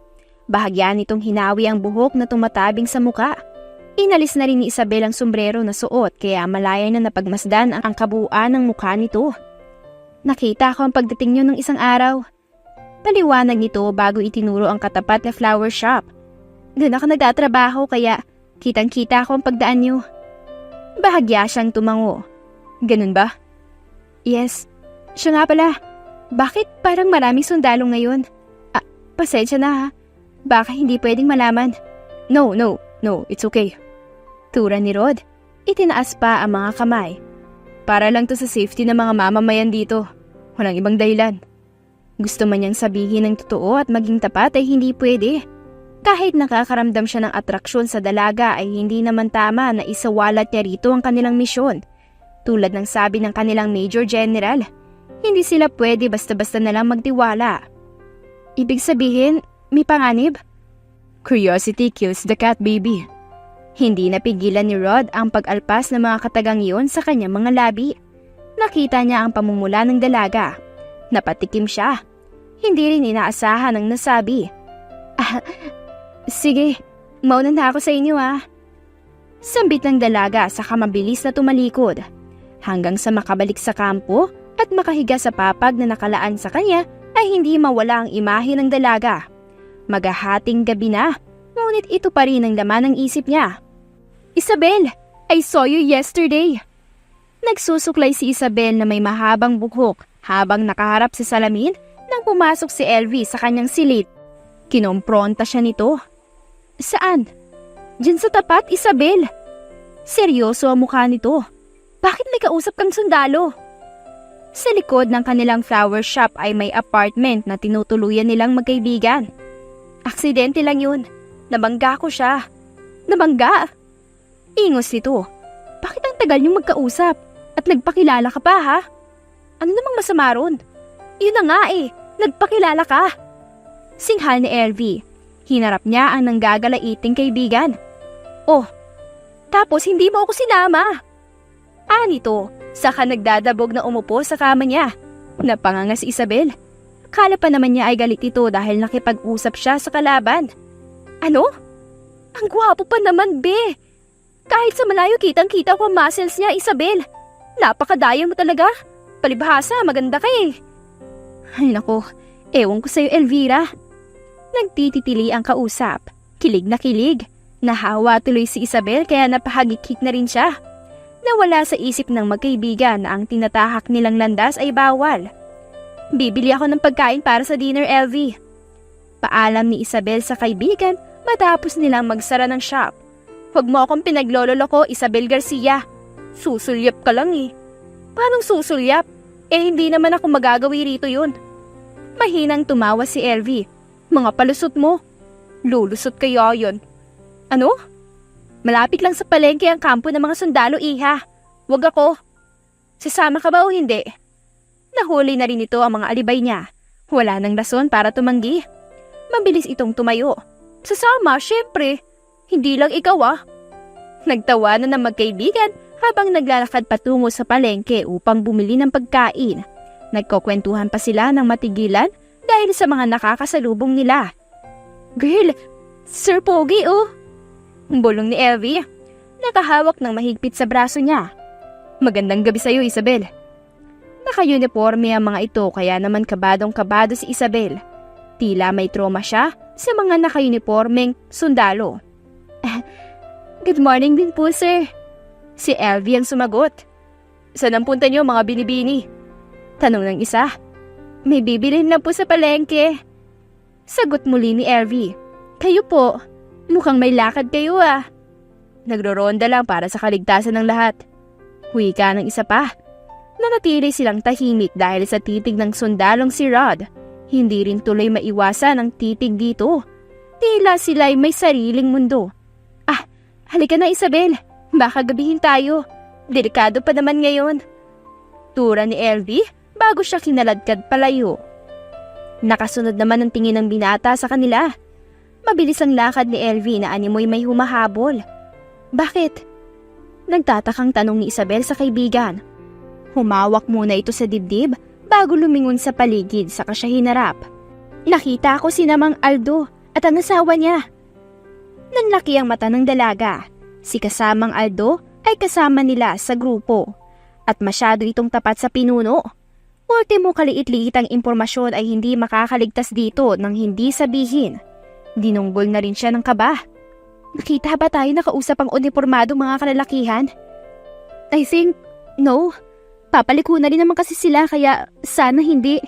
bahagya nitong hinawi ang buhok na tumatabing sa muka. Inalis na rin ni Isabel ang sombrero na suot kaya malaya na napagmasdan ang kabuuan ng mukha nito. Nakita ko ang pagdating niyo ng isang araw. Paliwanag nito bago itinuro ang katapat na flower shop. Doon ako nagtatrabaho kaya kitang-kita ko ang pagdaan niyo. Bahagya siyang tumango. Ganun ba? Yes. Siya nga pala. Bakit parang maraming sundalo ngayon? Pasensya na ha. Baka hindi pwedeng malaman. No, it's okay. Tura ni Rod. Itinaas pa ang mga kamay. Para lang to sa safety ng mga mamamayan dito. Walang ibang dahilan. Gusto man niyang sabihin ng totoo at maging tapat ay hindi pwede. Kahit nakakaramdam siya ng atraksyon sa dalaga ay hindi naman tama na isawalat niya rito ang kanilang misyon. Tulad ng sabi ng kanilang Major General, hindi sila pwede basta-basta na lang magtiwala. Ibig sabihin, may panganib? Curiosity kills the cat, baby. Hindi napigilan ni Rod ang pag-alpas ng mga katagang iyon sa kanyang mga labi. Nakita niya ang pamumula ng dalaga. Napatikim siya. Hindi rin inaasahan ang nasabi. Sige, mauna na ako sa inyo Sambit ng dalaga sa mabilis na tumalikod. Hanggang sa makabalik sa kampo at makahiga sa papag na nakalaan sa kanya ay hindi mawala ang imahe ng dalaga. Magahating gabi na, ngunit ito pa rin ang laman ng isip niya. Isabel, I saw you yesterday. Nagsusuklay si Isabel na may mahabang buhok habang nakaharap sa salamin nang pumasok si Elvie sa kanyang silid. Kinompronta siya nito. Saan? Diyan sa tapat, Isabel. Seryoso ang mukha nito. Bakit may kausap kang sundalo? Sa likod ng kanilang flower shop ay may apartment na tinutuluyan nilang magkaibigan. Aksidente lang yun. Nabangga ko siya. Nabangga? Ingos nito. Bakit ang tagal niyong magkausap? At nagpakilala ka pa, ha? Ano namang masama ron? Yun na nga eh. Nagpakilala ka. Singhal ni Elvie. Hinarap niya ang nanggagalaiting kaibigan. Oh, tapos hindi mo ako sinama. Nito, saka nagdadabog na umupo sa kama niya. Napanganga si Isabel. Akala pa naman niya ay galit ito dahil nakipag-usap siya sa kalaban. Ano? Ang gwapo pa naman, be. Kahit sa malayo kitang-kita ko ang muscles niya, Isabel. Napakadaya mo talaga. Palibhasa, maganda ka eh. Ay nako, ewan ko sa'yo, Elvira. Nagtititili ang kausap. Kilig na kilig. Nahawa tuloy si Isabel kaya napahagikik na rin siya. Nawala sa isip ng magkaibigan na ang tinatahak nilang landas ay bawal. Bibili ako ng pagkain para sa dinner, Elvie. Paalam ni Isabel sa kaibigan matapos nilang magsara ng shop. Huwag mo akong pinaglololoko, Isabel Garcia. Susulyap ka lang eh. Paanong susulyap? Hindi naman ako magagawi rito yun. Mahinang tumawa si Elvie. Mga palusot mo. Lulusot kayo yun. Ano? Malapit lang sa palengke ang kampo ng mga sundalo, iha. Wag ako. Sasama ka ba o hindi? Nahuli na rin ito ang mga alibay niya. Wala nang rason para tumanggi. Mabilis itong tumayo. Sasama, syempre. Hindi lang ikaw Nagtawanan ng magkaibigan habang naglalakad patungo sa palengke upang bumili ng pagkain. Nagkukwentuhan pa sila ng matigilan dahil sa mga nakakasalubong nila. Girl, Sir Pogi Bulong ni Elvie. Nakahawak ng mahigpit sa braso niya. Magandang gabi sa'yo, Isabel. Naka-uniforme ang mga ito kaya naman kabadong-kabado si Isabel. Tila may trauma siya sa mga naka-uniformeng sundalo. Good morning din po, sir. Si Elvie ang sumagot. Saan ang punta niyo, mga binibini? Tanong ng isa. May bibilhin lang po sa palengke. Sagot muli ni Elvie. Kayo po. Mukhang may lakad kayo Nagro-ronda lang para sa kaligtasan ng lahat. Wika ng isa pa. Nanatili silang tahimik dahil sa titig ng sundalong si Rod. Hindi rin tuloy maiwasan ang titig dito. Tila sila'y may sariling mundo. Halika na, Isabel. Baka gabihin tayo. Delikado pa naman ngayon. Tura ni Elvie bago siya kinaladkad palayo. Nakasunod naman ang tingin ng binata sa kanila. Mabilis ang lakad ni Elvie na animoy may humahabol. Bakit? Nagtatakang tanong ni Isabel sa kaibigan. Humawak muna ito sa dibdib bago lumingon sa paligid saka siya hinarap. Nakita ko si Namang Aldo at ang asawa niya. Nanlaki ang mata ng dalaga. Si kasamang Aldo ay kasama nila sa grupo at masyado itong tapat sa pinuno. Ultimo kaliit-liit ang impormasyon ay hindi makakaligtas dito nang hindi sabihin. Dinunggol na rin siya ng kaba. Nakita ba tayo nakausap ang uniformadong mga kalalakihan? I think, no. Papaliko na rin naman kasi sila kaya sana hindi.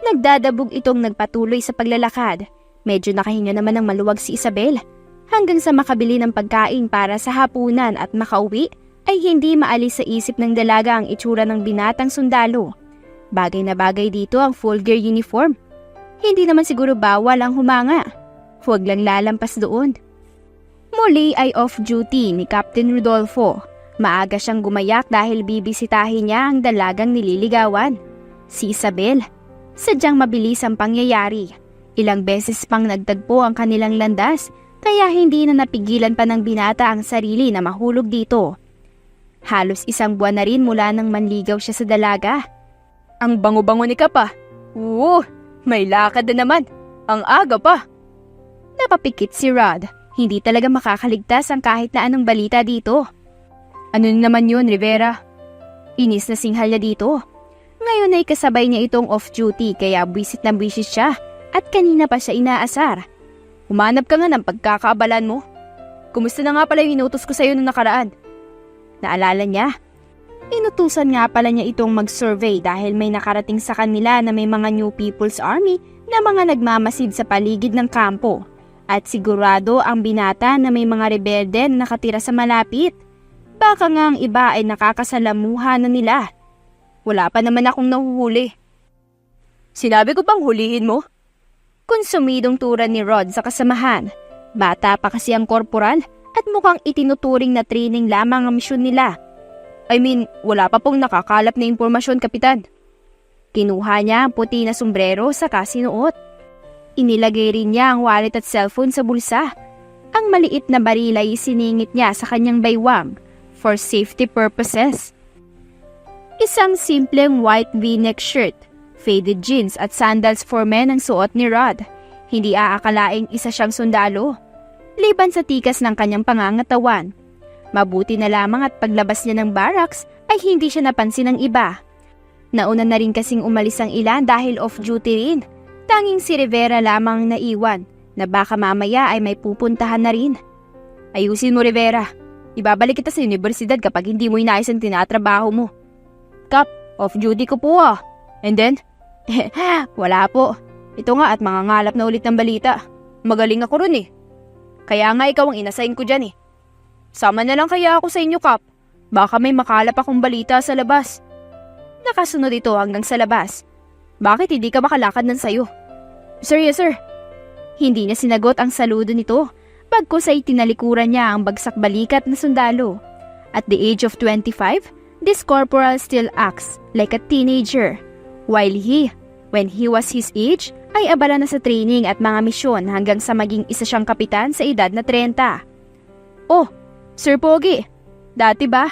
Nagdadabog itong nagpatuloy sa paglalakad. Medyo nakahinga naman ng maluwag si Isabel. Hanggang sa makabili ng pagkain para sa hapunan at makauwi ay hindi maalis sa isip ng dalaga ang itsura ng binatang sundalo. Bagay na bagay dito ang full gear uniform. Hindi naman siguro bawal ang humanga. Huwag lang lalampas doon. Muli ay off-duty ni Captain Rodolfo. Maaga siyang gumayak dahil bibisitahin niya ang dalagang nililigawan. Si Isabel. Sadyang mabilis ang pangyayari. Ilang beses pang nagtagpo ang kanilang landas kaya hindi na napigilan pa ng binata ang sarili na mahulog dito. Halos isang buwan na rin mula nang manligaw siya sa dalaga. Ang bango-bango ni Kapa. May lakad na naman. Ang aga pa. Napapikit si Rod. Hindi talaga makakaligtas ang kahit na anong balita dito. Ano naman yun, Rivera? Inis na singhal niya dito. Ngayon ay kasabay niya itong off-duty kaya buwisit na buwisit siya at kanina pa siya inaasar. Humanap ka nga ng pagkakaabalan mo. Kumusta na nga pala yung inutos ko sa'yo nung nakaraan? Naalala niya? Inutusan nga pala niya itong mag-survey dahil may nakarating sa kanila na may mga New People's Army na mga nagmamasid sa paligid ng kampo at sigurado ang binata na may mga rebelde na nakatira sa malapit. Baka nga ang iba ay nakakasalamuha na nila. Wala pa naman akong nahuhuli. Sinabi ko bang hulihin mo? Konsumidong tura ni Rod sa kasamahan. Bata pa kasi ang korporal at mukhang itinuturing na training lamang ang misyon nila. I mean, wala pa pong nakakalap na impormasyon, Kapitan. Kinuha niya ang puti na sombrero sa sinuot. Inilagay rin niya ang wallet at cellphone sa bulsa. Ang maliit na baril ay siningit niya sa kanyang baywang for safety purposes. Isang simpleng white v-neck shirt, faded jeans at sandals for men ang suot ni Rod. Hindi aakalaing isa siyang sundalo. Liban sa tikas ng kanyang pangangatawan. Mabuti na lamang at paglabas niya ng barracks ay hindi siya napansin ng iba. Nauna na rin kasing umalis ang ilan dahil off-duty rin. Tanging si Rivera lamang naiwan na baka mamaya ay may pupuntahan na rin. Ayusin mo, Rivera. Ibabalik kita sa universidad kapag hindi mo inayos ang tinatrabaho mo. Kap, off-duty ko po ah. And then? Wala po. Ito nga at mangangalap na ulit ng balita. Magaling ako ron eh. Kaya nga ikaw ang inassign ko dyan eh. Sama na lang kaya ako sa inyo, Kap. Baka may makalap akong balita sa labas. Nakasunod ito hanggang sa labas. Bakit hindi ka makalakad ng sayo? Sir, yes sir. Hindi niya sinagot ang saludo nito. Bagkus ay tinalikuran niya ang bagsak balikat na sundalo. At the age of 25, this corporal still acts like a teenager. While when he was his age, ay abala na sa training at mga misyon hanggang sa maging isa siyang kapitan sa edad na 30. Oh, Sir Pogi, dati ba?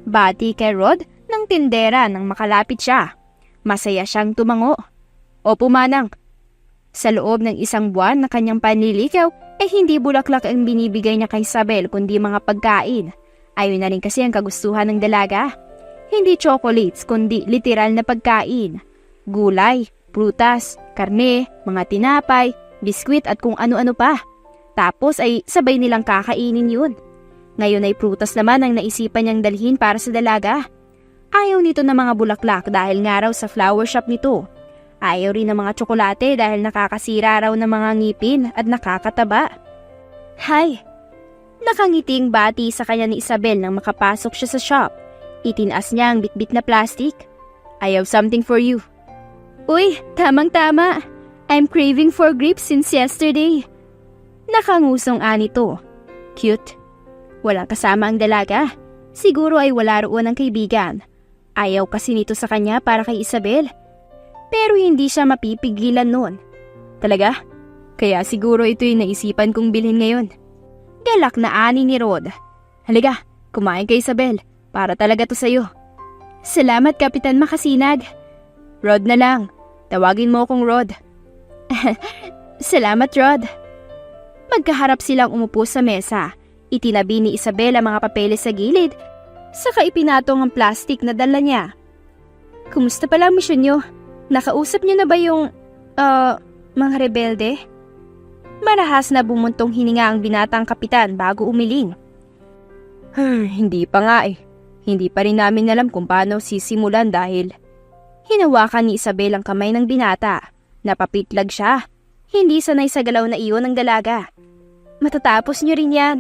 Bati kay Rod ng tindera nang makalapit siya. Masaya siyang tumango. Opo, Manang. Sa loob ng isang buwan na kanyang panliligaw ay hindi bulaklak ang binibigay niya kay Isabel kundi mga pagkain. Ayun na rin kasi ang kagustuhan ng dalaga. Hindi chocolates kundi literal na pagkain. Gulay, prutas, karne, mga tinapay, biskwit at kung ano-ano pa. Tapos ay sabay nilang kakainin yun. Ngayon ay prutas naman ang naisipan niyang dalhin para sa dalaga. Ayaw nito ng mga bulaklak dahil nga raw sa flower shop nito. Ayaw rin ng mga tsokolate dahil nakakasira raw ng mga ngipin at nakakataba. Hay! Nakangiting bati sa kanya ni Isabel nang makapasok siya sa shop. Itinaas niya ang bitbit na plastic. I have something for you. Uy, tamang-tama. I'm craving for grapes since yesterday. Nakangusong anito. Cute. Walang kasama ang dalaga. Siguro ay wala roon ang kaibigan. Ayaw kasi nito sa kanya para kay Isabel. Pero hindi siya mapipigilan noon. Talaga? Kaya siguro ito'y naisipan kong bilhin ngayon. Galak na ani ni Rod. Halika, kumain kay Isabel. Para talaga to sa'yo. Salamat, Kapitan Makasinag. Rod na lang. Tawagin mo akong Rod. Salamat, Rod. Magkaharap silang umupo sa mesa. Itinabi ni Isabel ang mga papeles sa gilid. Saka ipinatong ang plastic na dala niya. Kumusta pala ang misyon niyo? Nakausap niyo na ba yung, mga rebelde? Marahas na bumuntong hininga ang binatang kapitan bago umiling. Hindi pa nga eh. Hindi pa rin namin alam kung paano sisimulan dahil hinawakan ni Isabel ang kamay ng binata. Napapitlag siya. Hindi sanay sa galaw na iyon ng dalaga. Matatapos niyo rin yan.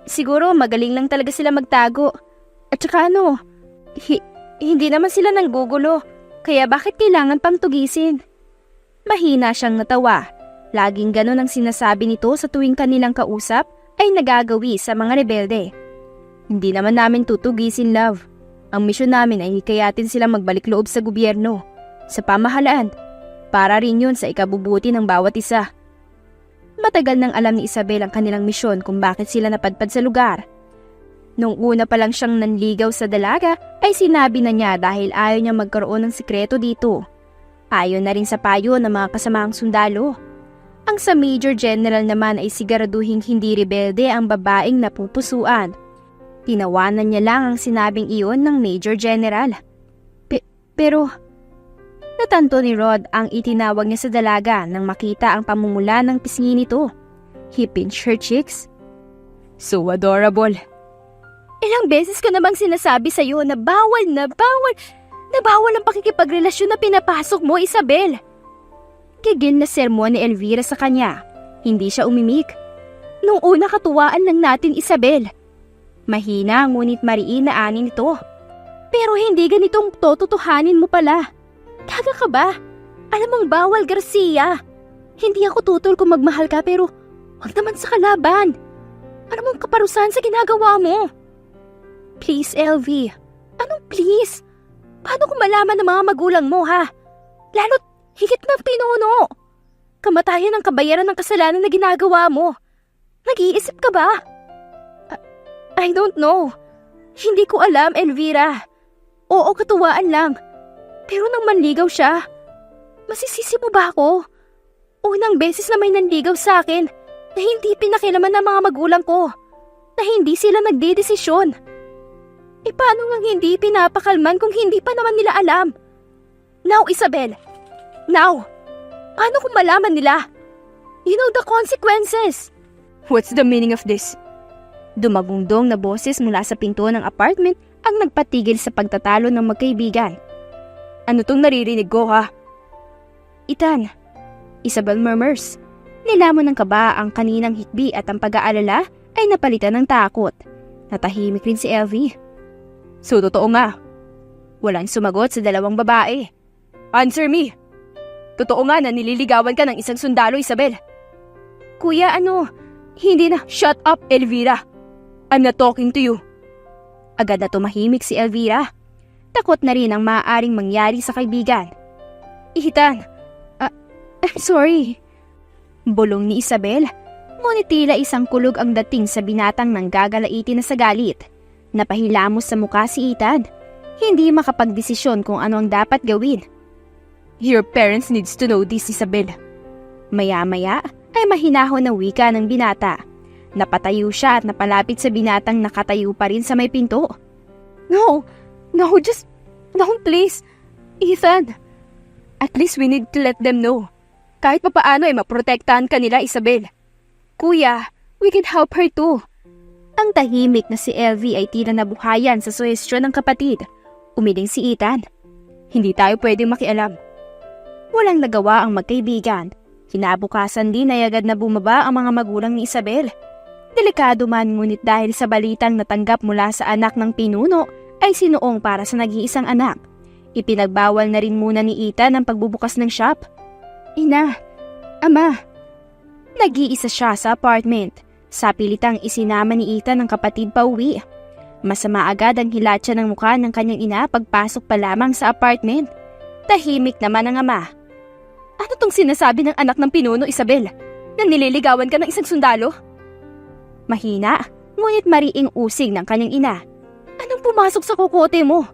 Siguro magaling lang talaga sila magtago. At saka hindi naman sila nanggugulo. Kaya bakit kailangan pang tugisin? Mahina siyang natawa. Laging ganun ang sinasabi nito sa tuwing kanilang kausap ay nagagawi sa mga rebelde. Hindi naman namin tutugisin, love. Ang misyon namin ay hikayatin silang magbalik loob sa gobyerno, sa pamahalaan, para rin yun sa ikabubuti ng bawat isa. Matagal nang alam ni Isabel ang kanilang misyon kung bakit sila napadpad sa lugar. Nung una pa lang siyang nanligaw sa dalaga ay sinabi na niya dahil ayaw niya magkaroon ng sikreto dito. Ayon na rin sa payo ng mga kasamahang sundalo. Ang sa Major General naman ay siguraduhing hindi rebelde ang babaeng napupusuan. Tinawanan niya lang ang sinabing iyon ng Major General. Pero natanto ni Rod ang itinawag niya sa dalaga nang makita ang pamumula ng pisngi nito. He pinched her cheeks. So adorable. Ilang beses ko na bang sinasabi sa'yo na bawal ang pakikipagrelasyon na pinapasok mo, Isabel? Gigil na sermon ni Elvira sa kanya. Hindi siya umimik. Nung una katuwaan lang natin, Isabel. Mahina ngunit mariin na ani nito. Pero hindi ganitong tototohanin mo pala. Gaga ka ba? Alam mong bawal, Garcia. Hindi ako tutol kung magmahal ka pero wag naman sa kalaban. Ano mong kaparusahan sa ginagawa mo? Please, LV. Anong please? Paano kung malaman ng mga magulang mo, ha? Lalo't higit ng pinuno. Kamatayan ang kabayaran ng kasalanan na ginagawa mo. Nag-iisip ka ba? I don't know. Hindi ko alam, Elvira. Oo, katuwaan lang. Pero nang manligaw siya, masisisi mo ba ako? Unang beses na may nanligaw sa akin na hindi pinakilaman ng mga magulang ko, na hindi sila nagdedesisyon. E paano nga hindi pinapakalman kung hindi pa naman nila alam? Now, Isabel. Now. Paano kung malaman nila? You know the consequences. What's the meaning of this? Dumagungdong na boses mula sa pinto ng apartment ang nagpatigil sa pagtatalo ng magkaibigan. Ano tong naririnig ko, ha? Ethan, Isabel murmurs. Nilamon ng kaba ang kaninang hikbi at ang pag-aalala ay napalitan ng takot. Natahimik rin si Elvie. So, totoo nga. Walang sumagot sa dalawang babae. Answer me! Totoo nga na nililigawan ka ng isang sundalo, Isabel. Kuya, hindi na. Shut up, Elvira. I'm not talking to you. Agad na tumahimik si Elvira. Takot na rin ang maaaring mangyari sa kaibigan. Ethan, I'm sorry. Bulong ni Isabel. Ngunit tila isang kulog ang dating sa binatang nang gagalaitin na sa galit. Napahilamos sa mukha si Ethan. Hindi makapagdesisyon kung ano ang dapat gawin. Your parents needs to know this, Isabel. Maya-maya ay mahinahon na wika ng binata. Napatayo siya at napalapit sa binatang nakatayo pa rin sa may pinto. No, please. Ethan, at least we need to let them know. Kahit papaano ay maprotektahan ka nila, Isabel. Kuya, we can help her too. Ang tahimik na si Elvie ay tila nabuhayan sa suhestyon ng kapatid. Umiling si Ethan. Hindi tayo pwedeng makialam. Walang nagawa ang magkaibigan. Kinabukasan din ay agad na bumaba ang mga magulang ni Isabel. Delikado man ngunit dahil sa balitang natanggap mula sa anak ng pinuno ay sinuong para sa nag-iisang anak. Ipinagbawal na rin muna ni Ethan ang pagbubukas ng shop. Ina, Ama. Nag-iisa siya sa apartment. Sa pilitang isinama ni Ethan ang kapatid pa uwi. Masama agad ang hilatsa ng mukha ng kanyang ina pagpasok pa lamang sa apartment. Tahimik naman ang ama. Ano tong sinasabi ng anak ng pinuno, Isabel? Na nililigawan ka ng isang sundalo? Mahina, ngunit mariing usig ng kanyang ina. Anong pumasok sa kokote mo?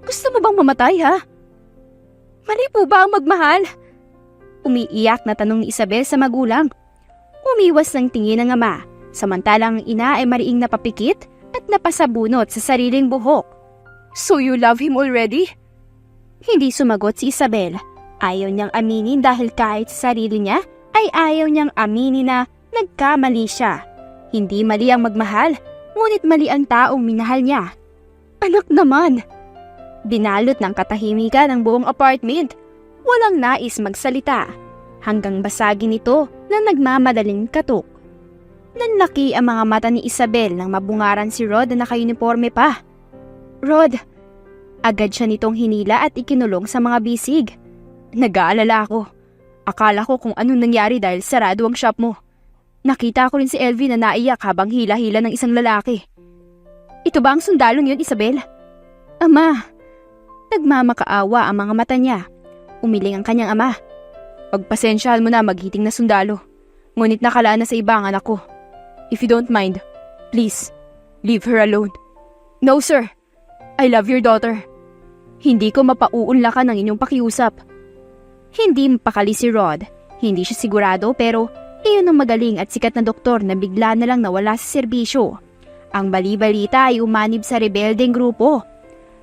Gusto mo bang mamatay, ha? Mali po ba ang magmahal? Umiiyak na tanong ni Isabel sa magulang. Umiwas ng tingin ng ama, samantalang ang ina ay mariing napapikit at napasabunot sa sariling buhok. So you love him already? Hindi sumagot si Isabel. Ayaw niyang aminin dahil kahit sa sarili niya ay ayaw niyang aminin na nagkamali siya. Hindi mali ang magmahal, ngunit mali ang taong minahal niya. Anak naman! Dinalot ng katahimikan ang buong apartment. Walang nais magsalita. Hanggang basagin ito na nagmamadaling katok. Nanlaki ang mga mata ni Isabel nang mabungaran si Rod na naka-uniforme pa. Rod! Agad siya nitong hinila at ikinulong sa mga bisig. Nag-aalala ako. Akala ko kung anong nangyari dahil sarado ang shop mo. Nakita ko rin si Elvie na naiyak habang hila-hila ng isang lalaki. Ito ba ang sundalong yun, Isabel? Ama! Nagmamakaawa ang mga mata niya. Umiling ang kanyang ama. Pagpasensyahan mo na maghiting na sundalo. Ngunit nakalaan na sa iba ang anak ko. If you don't mind, please, leave her alone. No, sir. I love your daughter. Hindi ko mapauunlakan ang inyong pakiusap. Hindi mapakali si Rod. Hindi siya sigurado pero iyon ang magaling at sikat na doktor na bigla na lang nawala sa serbisyo. Ang bali-balita ay umanib sa rebeldeng grupo.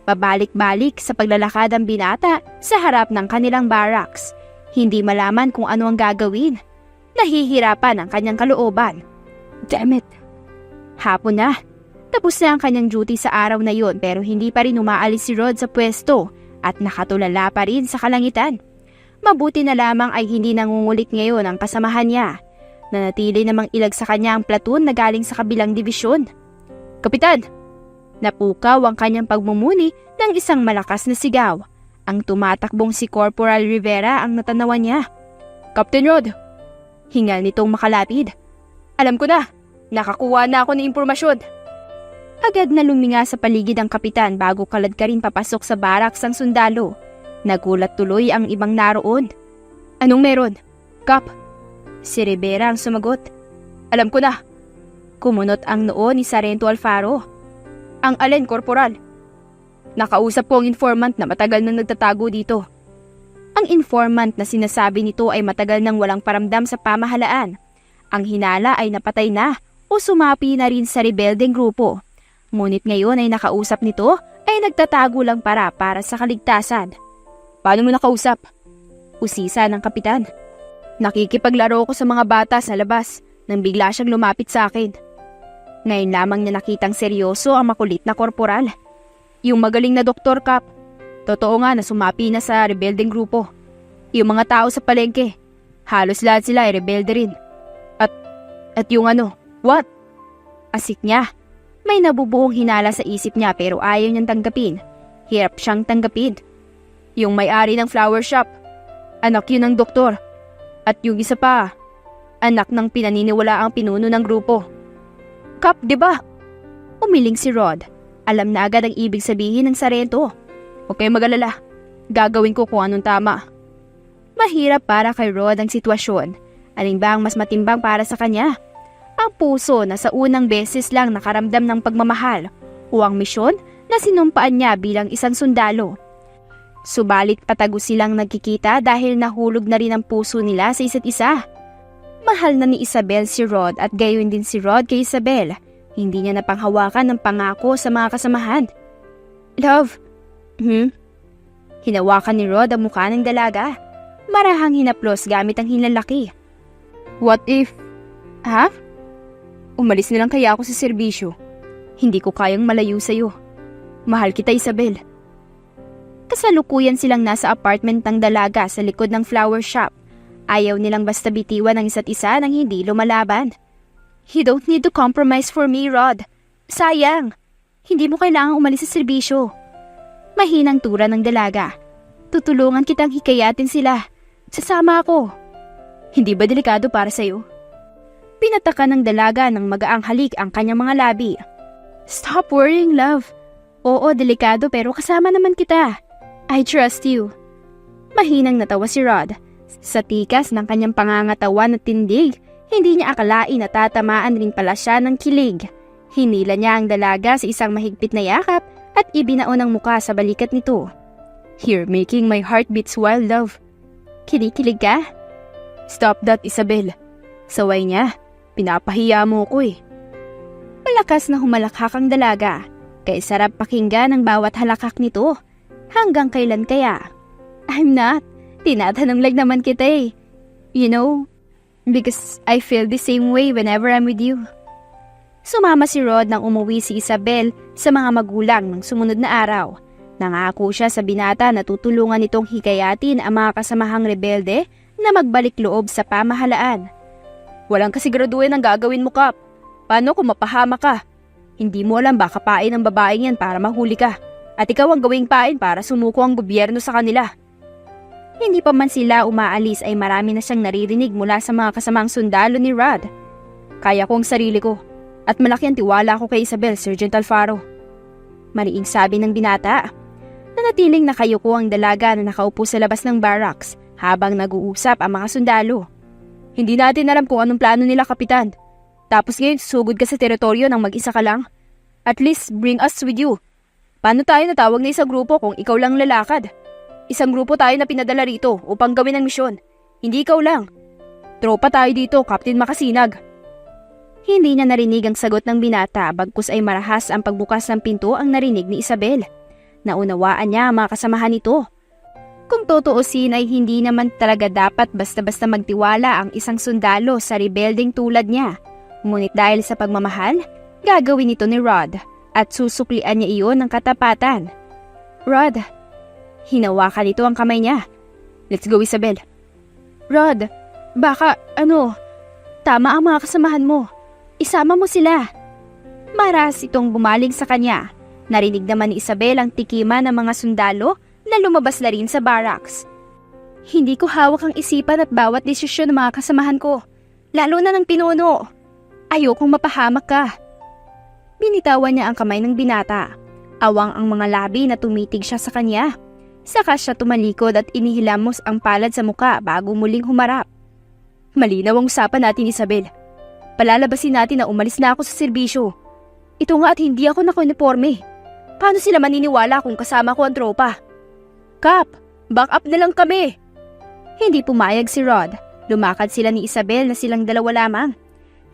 Pabalik-balik sa paglalakad ang binata sa harap ng kanilang barracks. Hindi malaman kung ano ang gagawin. Nahihirapan ang kanyang kalooban. Damn it! Hapon na. Tapos na ang kanyang duty sa araw na yon pero hindi pa rin umaalis si Rod sa pwesto at nakatulala pa rin sa kalangitan. Mabuti na lamang ay hindi nangungulit ngayon ang kasamahan niya. Nanatili namang ilag sa kanya ang platoon na galing sa kabilang dibisyon. "Kapitan!" Napukaw ang kanyang pagmumuni ng isang malakas na sigaw. Ang tumatakbong si Corporal Rivera ang natanawan niya. "Captain Rod!" Hingal nitong makalapid. "Alam ko na! Nakakuha na ako ng impormasyon!" Agad na luminga sa paligid ang kapitan bago kalad ka rin papasok sa baraks ang sundalo. Nagulat tuloy ang ibang naroon. "Anong meron?" "Kap!" Si Rivera ang sumagot. "Alam ko na!" Kumunot ang noo ni Sargento Alfaro. "Ang alin, Korporal?" "Nakausap ko ang informant na matagal nang nagtatago dito." Ang informant na sinasabi nito ay matagal nang walang paramdam sa pamahalaan. Ang hinala ay napatay na o sumapi na rin sa rebeldeng grupo. Ngunit ngayon ay nakausap nito ay nagtatago lang para sa kaligtasan. "Paano mo nakausap?" Usisa ng kapitan. "Nakikipaglaro ko sa mga bata sa labas nang bigla siyang lumapit sa akin." Ngayon lamang niya nakitang seryoso ang makulit na korporal. "Yung magaling na Doktor, Kap. Totoo nga na sumapi na sa rebeldeng grupo. Yung mga tao sa palengke, halos lahat sila ay rebelde rin. At yung ano, what?" Asik niya. May nabubuong hinala sa isip niya pero ayaw niyang tanggapin. Hirap siyang tanggapin. "Yung may-ari ng flower shop. Anak yun ng doktor. At yung isa pa, anak ng pinaniniwalaang pinuno ng grupo." "Kap, di ba?" Umiling si Rod. Alam na agad ang ibig sabihin ng Sargento. "Huwag kayong mag-alala. Gagawin ko kung anong tama." Mahirap para kay Rod ang sitwasyon. Alin ba ang mas matimbang para sa kanya? Ang puso na sa unang beses lang nakaramdam ng pagmamahal o ang misyon na sinumpaan niya bilang isang sundalo. Subalit patago silang nagkikita dahil nahulog na rin ang puso nila sa isa't isa. Mahal na ni Isabel si Rod at gayon din si Rod kay Isabel. Hindi niya napanghawakan ng pangako sa mga kasamahan. "Love." Hinawakan ni Rod ang mukha ng dalaga. Marahang hinaplos gamit ang hinlalaki. "What if..." "Ha? Umalis na lang kaya ako sa serbisyo. Hindi ko kayang malayo sa'yo. Mahal kita, Isabel." Kasalukuyan silang nasa apartment ng dalaga sa likod ng flower shop. Ayaw nilang basta bitiwan ang isa't isa nang hindi lumalaban. "You don't need to compromise for me, Rod. Sayang. Hindi mo kailangang umalis sa serbisyo." Mahinang tura ng dalaga. "Tutulungan kitang hikayatin sila. Sasama ako." "Hindi ba delikado para sa'yo?" Pinataka ng dalaga ng magaang halik ang kanyang mga labi. "Stop worrying, love. Oo, delikado pero kasama naman kita. I trust you." Mahinang natawa si Rod. Sa tikas ng kanyang pangangatawan at tindig, hindi niya akalain na tatamaan rin pala siya ng kilig. Hinila niya ang dalaga sa isang mahigpit na yakap at ibinaon ang muka sa balikat nito. "You're making my heart beats wild, love." "Kinikilig ka?" "Stop that, Isabel." Saway niya. "Pinapahiya mo ko eh." Malakas na humalakhak ang dalaga. Kaya sarap pakinggan ang bawat halakak nito. Hanggang kailan kaya? "I'm not. Tinatanong lang naman kita eh. You know, because I feel the same way whenever I'm with you." Sumama si Rod nang umuwi si Isabel sa mga magulang ng sumunod na araw. Nangako siya sa binata na tutulungan nitong hikayatin ang mga kasamahang rebelde na magbalik loob sa pamahalaan. "Walang kasiguraduhan ang gagawin mo, Kap. Paano kung mapahama ka? Hindi mo alam baka pain ang babaeng yan para mahuli ka. At ikaw ang gawing pain para sumuko ang gobyerno sa kanila." Hindi pa man sila umaalis ay marami na siyang naririnig mula sa mga kasamang sundalo ni Rod. "Kaya ko ang sarili ko. At malaki ang tiwala ko kay Isabel, Sergeant Alfaro." Mariing sabi ng binata. Nanatiling nakayuko ang dalaga na nakaupo sa labas ng barracks habang nag-uusap ang mga sundalo. "Hindi natin alam kung anong plano nila, Kapitan. Tapos ngayon susugod ka sa teritoryo ng mag-isa ka lang. At least bring us with you. Paano tayo natawag na isang grupo kung ikaw lang lalakad? Isang grupo tayo na pinadala rito upang gawin ang misyon. Hindi ikaw lang. Tropa tayo dito, Captain Makasinag." Hindi niya narinig ang sagot ng binata bagkus ay marahas ang pagbukas ng pinto ang narinig ni Isabel. Naunawaan niya ang mga kasamahan nito. Kung tutuusin ay hindi naman talaga dapat basta-basta magtiwala ang isang sundalo sa rebelding tulad niya. Ngunit dahil sa pagmamahal, gagawin ito ni Rod at susuklian niya iyon ng katapatan. "Rod." Hinawakan nito ang kamay niya. Let's go, Isabel. Rod, baka, tama ang mga kasamahan mo. Isama mo sila. Maras itong bumaling sa kanya. Narinig naman ni Isabel ang tikiman ng mga sundalo na lumabas na rin sa barracks. Hindi ko hawak ang isipan at bawat desisyon ng mga kasamahan ko, lalo na ng pinuno. Ayokong mapahamak ka. Binitawan niya ang kamay ng binata. Awang ang mga labi na tumitig siya sa kanya. Saka siya tumalikod at inihilamos ang palad sa muka bago muling humarap. Malinaw ang usapan natin, Isabel. Palalabasin natin na umalis na ako sa serbisyo. Ito nga at hindi ako naka-uniforme. Paano sila maniniwala kung kasama ko ang tropa? Kap, back up na lang kami. Hindi pumayag si Rod. Lumakad sila ni Isabel na silang dalawa lamang.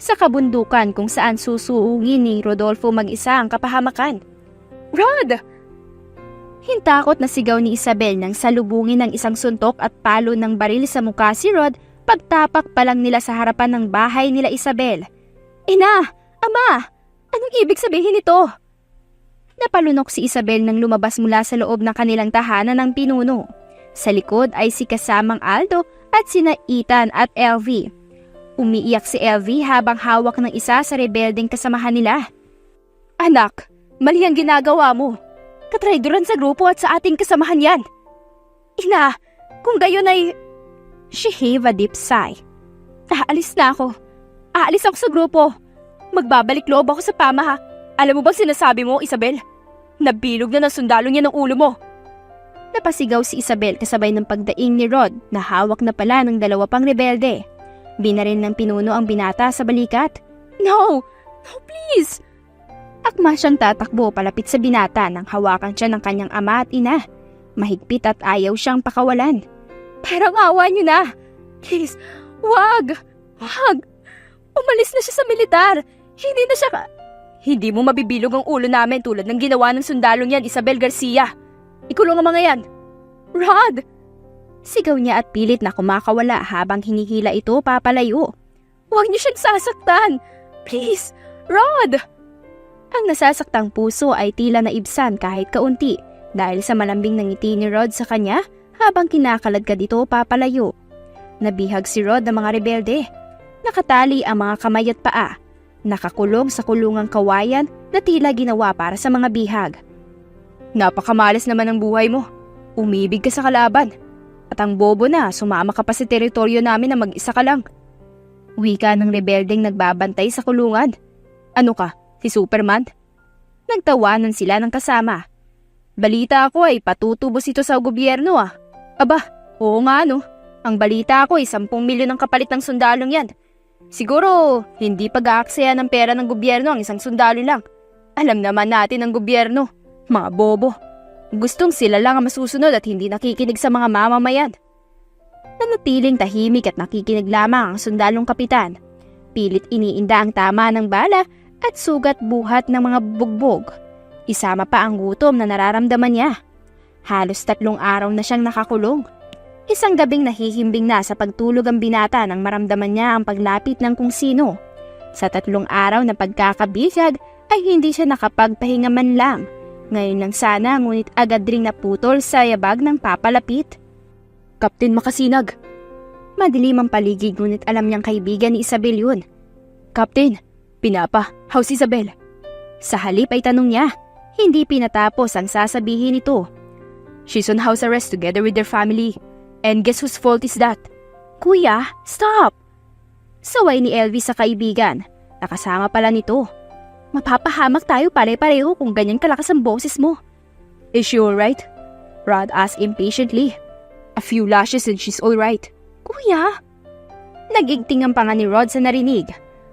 Sa kabundukan kung saan susuungin ni Rodolfo mag-isa ang kapahamakan. Rod! Hintakot na sigaw ni Isabel nang salubungin ng isang suntok at palo ng baril sa mukha si Rod pagtapak pa lang nila sa harapan ng bahay nila Isabel. Ina! Ama! Anong ibig sabihin nito? Napalunok si Isabel nang lumabas mula sa loob ng kanilang tahanan ng pinuno. Sa likod ay si kasamang Aldo at sina Ethan at LV. Umiiyak si LV habang hawak ng isa sa rebeldeng kasamahan nila. Anak, mali ang ginagawa mo. Katraidoran sa grupo at sa ating kasamahan yan. Ina, kung gayon ay... She heaved a deep sigh. Aalis na ako. Aalis ako sa grupo. Magbabalik loob ako sa pamaha. Alam mo bang sinasabi mo, Isabel? Nabilog na ng sundalo niya ng ulo mo. Napasigaw si Isabel kasabay ng pagdaing ni Rod na hawak na pala ng dalawa pang rebelde. Binaril ng pinuno ang binata sa balikat. No! No, please! Akma siyang tatakbo palapit sa binata nang hawakan siya ng kanyang ama at ina. Mahigpit at ayaw siyang pakawalan. Parang awa niyo na! Please, wag! Wag! Umalis na siya sa militar! Hindi na siya Hindi mo mabibilog ang ulo namin tulad ng ginawa ng sundalong yan, Isabel Garcia. Ikulong ang mga yan. Rod! Sigaw niya at pilit na kumakawala habang hinihila ito papalayo. Huwag niyo siyang sasaktan! Please, Rod! Ang nasasaktang puso ay tila naibsan kahit kaunti dahil sa malambing ng ngiti ni Rod sa kanya habang kinakaladkad ito papalayo. Nabihag si Rod ng mga rebelde. Nakatali ang mga kamay at paa. Nakakulong sa kulungang kawayan na tila ginawa para sa mga bihag. Napakamalas naman ang buhay mo. Umibig ka sa kalaban. At ang bobo na, sumama ka pa sa teritoryo namin na mag-isa ka lang. Wika ng rebeldeng nagbabantay sa kulungan. Ano ka, si Superman? Nagtawanan sila ng kasama. Balita ako ay patutubos ito sa gobyerno ah. Aba, oo nga no. Ang balita ako ay 10 milyon ang kapalit ng sundalong yan. Siguro, hindi pag-aaksaya ng pera ng gobyerno ang isang sundalo lang. Alam naman natin ang gobyerno. Mga bobo. Gustong sila lang ang masusunod at hindi nakikinig sa mga mamamayan. Nanatiling tahimik at nakikinig lamang ang sundalong kapitan. Pilit iniinda ang tama ng bala at sugat buhat ng mga bugbog. Isama pa ang gutom na nararamdaman niya. Halos 3 araw na siyang nakakulong. Isang gabing nahihimbing na sa pagtulog ang binata nang maramdaman niya ang paglapit ng kung sino. Sa 3 araw na pagkakabihag ay hindi siya nakapagpahinga man lang. Ngayon lang sana ngunit agad ring naputol sa yabag ng papalapit. Kapten Makasinag. Madilim ang paligid ngunit alam niyang kaibigan ni Isabel yun. Kapten, Pinapa, how's Isabel? Sa halip ay tanong niya. Hindi pinatapos ang sasabihin nito. She's on house arrest together with their family. And guess whose fault is that? Kuya, stop! Saway ni Elvis sa kaibigan. Nakasama pala nito. Mapapahamak tayo pare-pareho kung ganyan kalakas ang boses mo. Is she alright? Rod asked impatiently. A few lashes and she's alright. Kuya? Nagigting ang panga ni Rod sa narinig.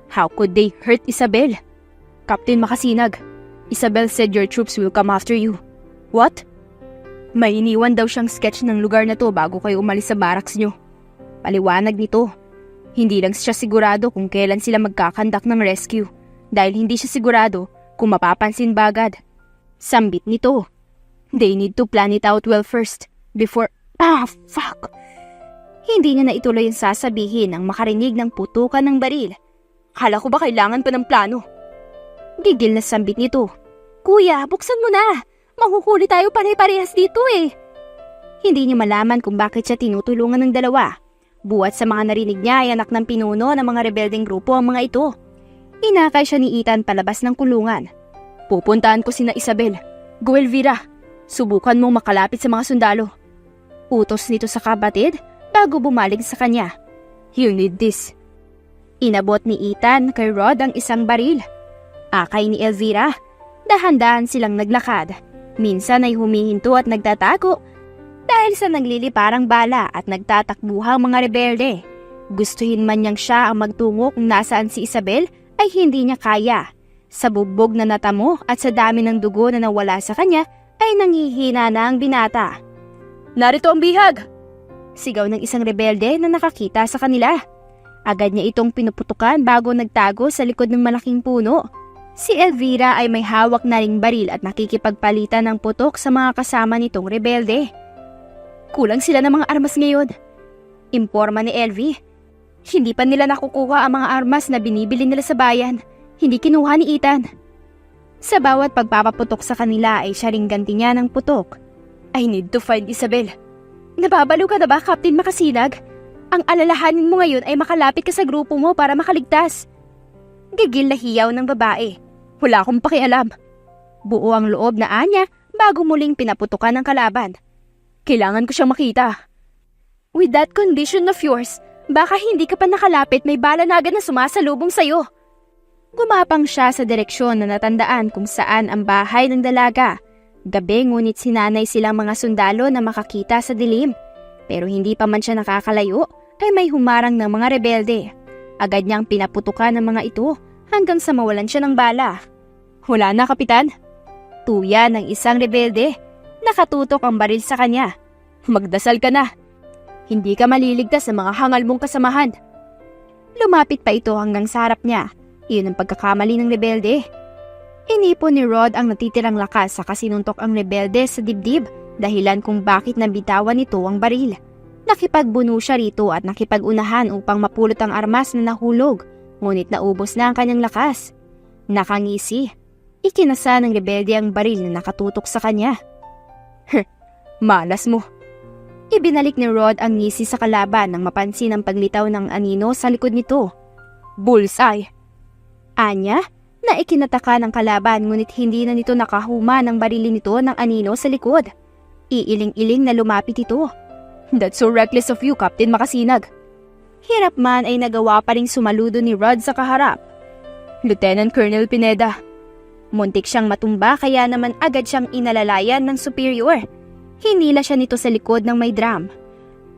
How could they hurt Isabel? Captain Makasinag, Isabel said your troops will come after you. What? May iniwan daw siyang sketch ng lugar na to bago kayo umalis sa barracks nyo. Paliwanag nito. Hindi lang siya sigurado kung kailan sila magkakandak ng rescue dahil hindi siya sigurado kung mapapansin ba agad. Sambit nito. They need to plan it out well first before... fuck! Hindi niya na ituloy ang sasabihin nang makarinig ng putukan ng baril. Akala ko ba kailangan pa ng plano? Gigil na sambit nito. Kuya, buksan mo na! Mahuhuli tayo pare-parehas dito eh! Hindi niya malaman kung bakit siya tinutulungan ng dalawa. Buwat sa mga narinig niya ay anak ng pinuno ng mga rebeldeng grupo ang mga ito. Inakay siya ni Ethan palabas ng kulungan. Pupuntahan ko sina Isabel. Go Elvira, subukan mong makalapit sa mga sundalo. Utos nito sa kapatid bago bumalik sa kanya. You need this. Inabot ni Ethan kay Rod ang isang baril. Akay ni Elvira. Dahan-dahan silang naglakad. Minsan ay humihinto at nagtatago dahil sa nagliliparang bala at nagtatakbuhang mga rebelde. Gustuhin man niyang siya ang magtungo kung nasaan si Isabel ay hindi niya kaya. Sa bugbog na natamo at sa dami ng dugo na nawala sa kanya ay nanghihina na ang binata. Narito ang bihag! Sigaw ng isang rebelde na nakakita sa kanila. Agad niya itong pinuputukan bago nagtago sa likod ng malaking puno. Si Elvira ay may hawak na ring baril at nakikipagpalitan ng putok sa mga kasama nitong rebelde. Kulang sila ng mga armas ngayon. Imporma ni Elvie. Hindi pa nila nakukuha ang mga armas na binibili nila sa bayan. Hindi kinuha ni Ethan. Sa bawat pagpapaputok sa kanila ay siya ring ganti niya ng putok. I need to find Isabel. Nababalo ka na ba, Captain Makasinag? Ang alalahanin mo ngayon ay makalapit ka sa grupo mo para makaligtas. Gigil na hiyaw ng babae. Wala akong pakialam. Buo ang loob na anya bago muling pinaputukan ng kalaban. Kailangan ko siyang makita. With that condition of yours, baka hindi ka pa nakalapit, may bala na agad na sumasalubong sa'yo. Gumapang siya sa direksyon na natandaan kung saan ang bahay ng dalaga. Gabi ngunit sinanay silang mga sundalo na makakita sa dilim. Pero hindi pa man siya nakakalayo ay may humarang ng mga rebelde. Agad niyang pinaputukan ng mga ito hanggang sa mawalan siya ng bala. Wala na, Kapitan. Tuya ng isang rebelde. Nakatutok ang baril sa kanya. Magdasal ka na. Hindi ka maliligtas sa mga hangal mong kasamahan. Lumapit pa ito hanggang sa harap niya. Iyon ang pagkakamali ng rebelde. Inipon ni Rod ang natitirang lakas sa kasinuntok ang rebelde sa dibdib, dahilan kung bakit nabitawan nito ang baril. Nakipagbuno siya rito at nakipag-unahan upang mapulot ang armas na nahulog, ngunit naubos na ang kanyang lakas. Nakangisi. Ikinasa ng rebelde ang baril na nakatutok sa kanya. Malas mo. Ibinalik ni Rod ang ngisi sa kalaban nang mapansin ang paglitaw ng anino sa likod nito. Bullseye. Anya, na ikinataka ng kalaban ngunit hindi na nito nakahuma ng barilin nito ng anino sa likod. Iiling-iling na lumapit ito. That's so reckless of you, Captain Makasinag. Hirap man ay nagawa pa ring sumaludo ni Rod sa kaharap. Lieutenant Colonel Pineda. Muntik siyang matumba kaya naman agad siyang inalalayan ng superior. Hinila siya nito sa likod ng may drum.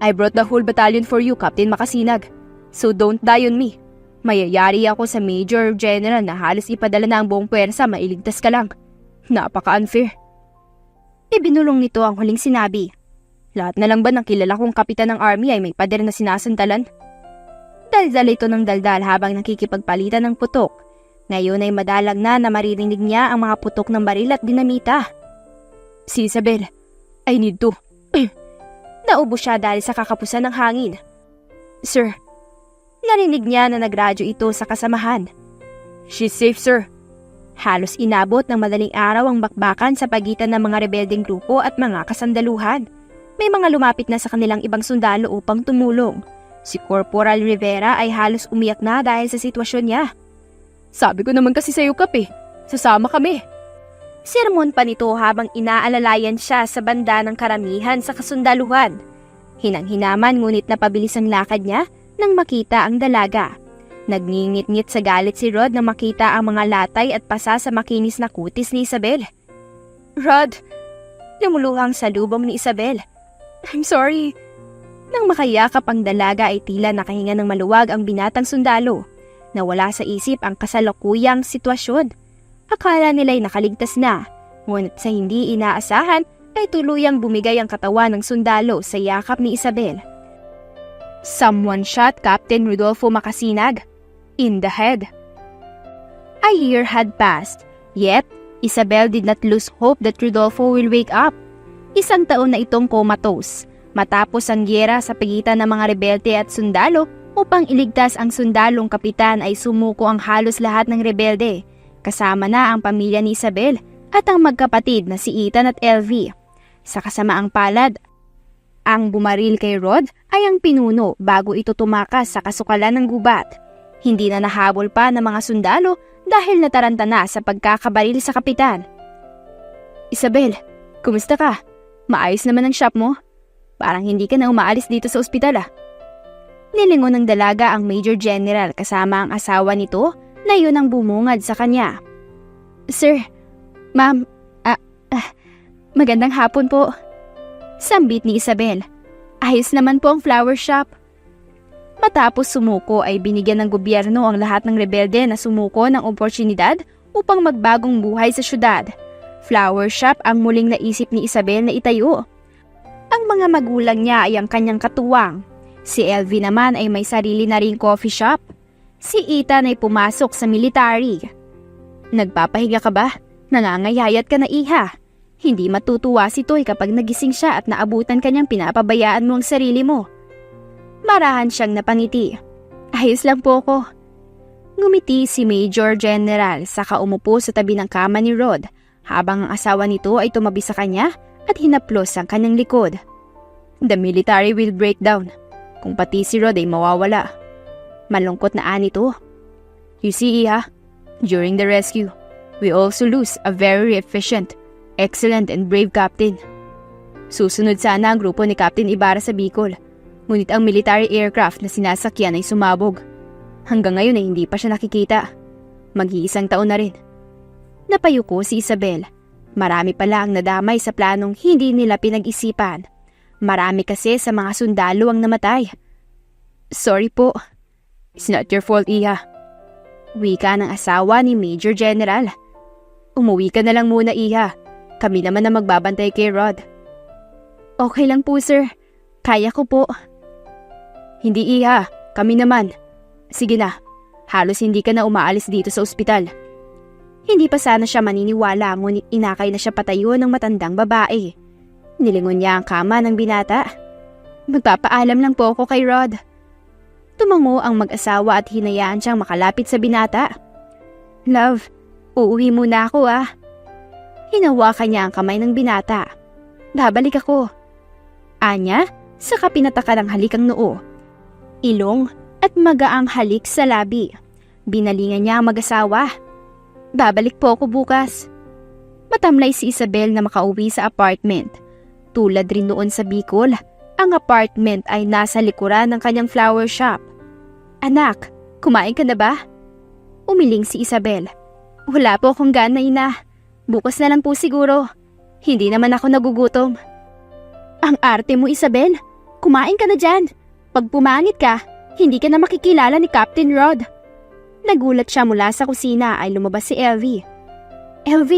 I brought the whole battalion for you, Captain Makasinag. So don't die on me. Mayayari ako sa Major General na halos ipadala na ang buong puwersa, mailigtas ka lang. Napaka-unfair. Ibinulong nito ang huling sinabi. Lahat na lang ba ng kilala kong kapitan ng army ay may pader na sinasandalan? Daldal ito ng daldal habang nakikipagpalitan ng putok. Ngayon ay madalang na maririnig niya ang mga putok ng baril at dinamita. Si Isabel, I need to. Naubo siya dahil sa kakapusan ng hangin. Sir, narinig niya na nagradyo ito sa kasamahan. She's safe, sir. Halos inabot ng madaling araw ang bakbakan sa pagitan ng mga rebeldeng grupo at mga kasandaluhan. May mga lumapit na sa kanilang ibang sundalo upang tumulong. Si Corporal Rivera ay halos umiyak na dahil sa sitwasyon niya. Sabi ko naman kasi sa'yo, Kap, sasama kami. Sermon pa nito habang inaalalayan siya sa banda ng karamihan sa kasundaluhan. Hinang-hinaman ngunit napabilis ang lakad niya nang makita ang dalaga. Nagngingit-ngit sa galit si Rod nang makita ang mga latay at pasa sa makinis na kutis ni Isabel. Rod! Lumuluhang salubong ni Isabel. I'm sorry. Nang makayakap ang dalaga ay tila nakahinga ng maluwag ang binatang sundalo. Nawala sa isip ang kasalukuyang sitwasyon. Akala nila'y nakaligtas na, ngunit sa hindi inaasahan ay tuluyang bumigay ang katawan ng sundalo sa yakap ni Isabel. Someone shot Captain Rodolfo Makasinag in the head. A year had passed, yet Isabel did not lose hope that Rodolfo will wake up. Isang taon na itong comatose, matapos ang gyera sa pagitan ng mga rebelde at sundalo. Upang iligtas ang sundalong kapitan ay sumuko ang halos lahat ng rebelde, kasama na ang pamilya ni Isabel at ang magkapatid na si Ethan at Elvie. Sa kasamaang palad, Ang bumaril kay Rod ay ang pinuno bago ito tumakas sa kasukalan ng gubat. Hindi na nahabol pa ng mga sundalo dahil nataranta na sa pagkakabaril sa kapitan. Isabel, kumusta ka? Maayos naman ang shop mo? Parang hindi ka na umaalis dito sa ospital Nilingon ng dalaga ang Major General kasama ang asawa nito na yun ang bumungad sa kanya. Sir, ma'am, magandang hapon po. Sambit ni Isabel. Ayos naman po ang flower shop. Matapos sumuko ay binigyan ng gobyerno ang lahat ng rebelde na sumuko ng oportunidad upang magbagong buhay sa syudad. Flower shop ang muling naisip ni Isabel na itayo. Ang mga magulang niya ay ang kanyang katuwang. Si LV naman ay may sarili na ring coffee shop. Si Ethan ay pumasok sa military. Nagpapahinga ka ba? Nangangayayat ka na iha. Hindi matutuwa si Toy kapag nagising siya at naabutan kanyang pinapabayaan mo ang sarili mo. Marahan siyang napangiti. Ayos lang po ko. Ngumiti si Major General saka umupo sa tabi ng kama ni Rod habang ang asawa nito ay tumabi sa kanya at hinaplos ang kanyang likod. The military will break down. Kung pati si Rod ay mawawala. Malungkot na anito. You see, Iha, during the rescue, we also lose a very efficient, excellent and brave captain. Susunod sana ang grupo ni Captain Ibarra sa Bicol, ngunit ang military aircraft na sinasakyan ay sumabog. Hanggang ngayon ay hindi pa siya nakikita. Mag-iisang taon na rin. Napayuko si Isabel. Marami pala ang nadamay sa planong hindi nila pinag-isipan. Marami kasi sa mga sundalo ang namatay. Sorry po. It's not your fault, Iha. Wika ng asawa ni Major General. Umuwi ka na lang muna, Iha. Kami naman na magbabantay kay Rod. Okay lang po, sir. Kaya ko po. Hindi, Iha. Kami naman. Sige na. Halos hindi ka na umaalis dito sa ospital. Hindi pa sana siya maniniwala ngunit inakay na siya patayo ng matandang babae. Nilingon niya ang kama ng binata. Magpapaalam lang po ako kay Rod. Tumango ang mag-asawa at hinayaan siyang makalapit sa binata. Love, uuwi muna ako Hinawakan niya ang kamay ng binata. Babalik ako. Anya, saka pinataka ng halik ang noo. Ilong at magaang halik sa labi. Binalingan niya ang mag-asawa. Babalik po ako bukas. Matamlay si Isabel na makauwi sa apartment. Tulad rin noon sa Bicol, ang apartment ay nasa likuran ng kanyang flower shop. Anak, kumain ka na ba? Umiling si Isabel. Wala po akong gana, ina. Bukas na lang po siguro. Hindi naman ako nagugutom. Ang arte mo, Isabel. Kumain ka na dyan. Pag pumangit ka, hindi ka na makikilala ni Captain Rod. Nagulat siya mula sa kusina ay lumabas si LV. LV!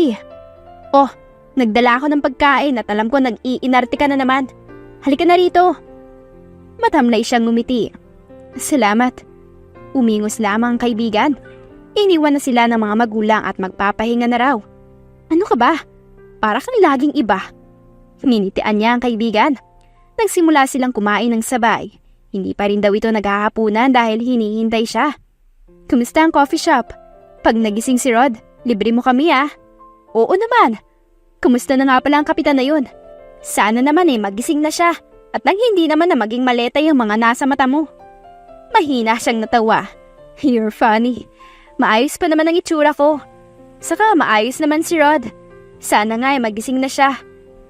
Oh, nagdala ako ng pagkain at alam ko nag-iinarte ka na naman. Halika na rito. Matamlay siyang ngumiti. Salamat. Umingos lamang ang kaibigan. Iniwan na sila ng mga magulang at magpapahinga na raw. Ano ka ba? Para kang laging iba. Nginitian niya ang kaibigan. Nagsimula silang kumain ng sabay. Hindi pa rin daw ito naghahapunan dahil hinihintay siya. Kumusta ang coffee shop? Pag nagising si Rod, libre mo kami Oo naman. Kumusta na nga pala ang kapitan na yun? Sana naman magising na siya at nang hindi naman na maging maleta yung mga nasa mata mo. Mahina siyang natawa. You're funny. Maayos pa naman ang itsura ko. Saka maayos naman si Rod. Sana nga magising na siya.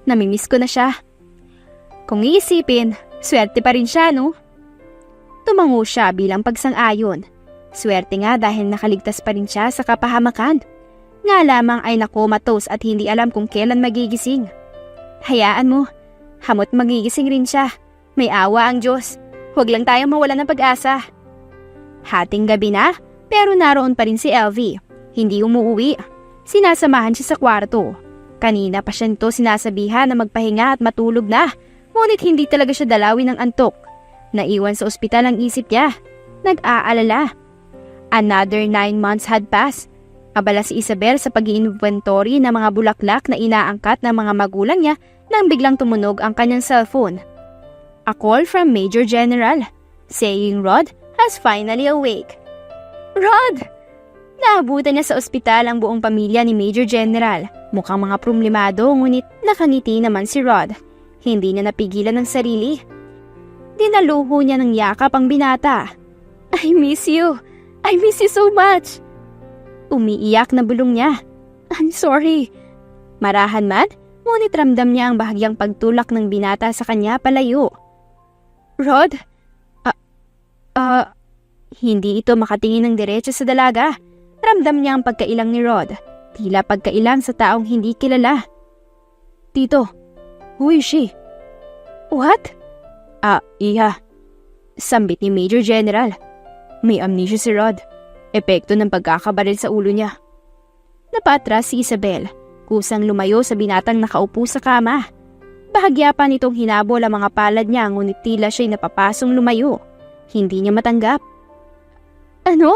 Namimiss ko na siya. Kung iisipin, swerte pa rin siya, no? Tumango siya bilang pagsang-ayon. Swerte nga dahil nakaligtas pa rin siya sa kapahamakan. Nga lamang ay nakomatos at hindi alam kung kailan magigising. Hayaan mo, hamot magigising rin siya. May awa ang Diyos. Huwag lang tayong mawala ng pag-asa. Hating gabi na, pero naroon pa rin si LV. Hindi umuwi. Sinasamahan siya sa kwarto. Kanina pa siya nito sinasabihan na magpahinga at matulog na. Ngunit hindi talaga siya dalawin ng antok. Naiwan sa ospital ang isip niya. Nag-aalala. Another 9 months had passed. Abala si Isabel sa pag-i-inventory ng mga bulaklak na inaangkat ng mga magulang niya nang biglang tumunog ang kanyang cellphone. A call from Major General, saying Rod has finally awake. Rod! Naabutan niya sa ospital ang buong pamilya ni Major General. Mukhang mga problemado ngunit nakangiti naman si Rod. Hindi niya napigilan ng sarili. Dinaluho niya ng yakap ang binata. I miss you. I miss you so much. Umiiyak na bulong niya. I'm sorry. Marahan man, ngunit ramdam niya ang bahagyang pagtulak ng binata sa kanya palayo. Rod? Hindi ito makatingin ng diretso sa dalaga. Ramdam niya ang pagkailang ni Rod. Tila pagkailang sa taong hindi kilala. Tito, who is she? What? Iha. Sambit ni Major General. May amnesia si Rod. Epekto ng pagkakabaril sa ulo niya. Napatras si Isabel. Kusang lumayo sa binatang nakaupo sa kama. Bahagya pa nitong hinabol ang mga palad niya, ngunit tila siya'y napapasong lumayo. Hindi niya matanggap. Ano?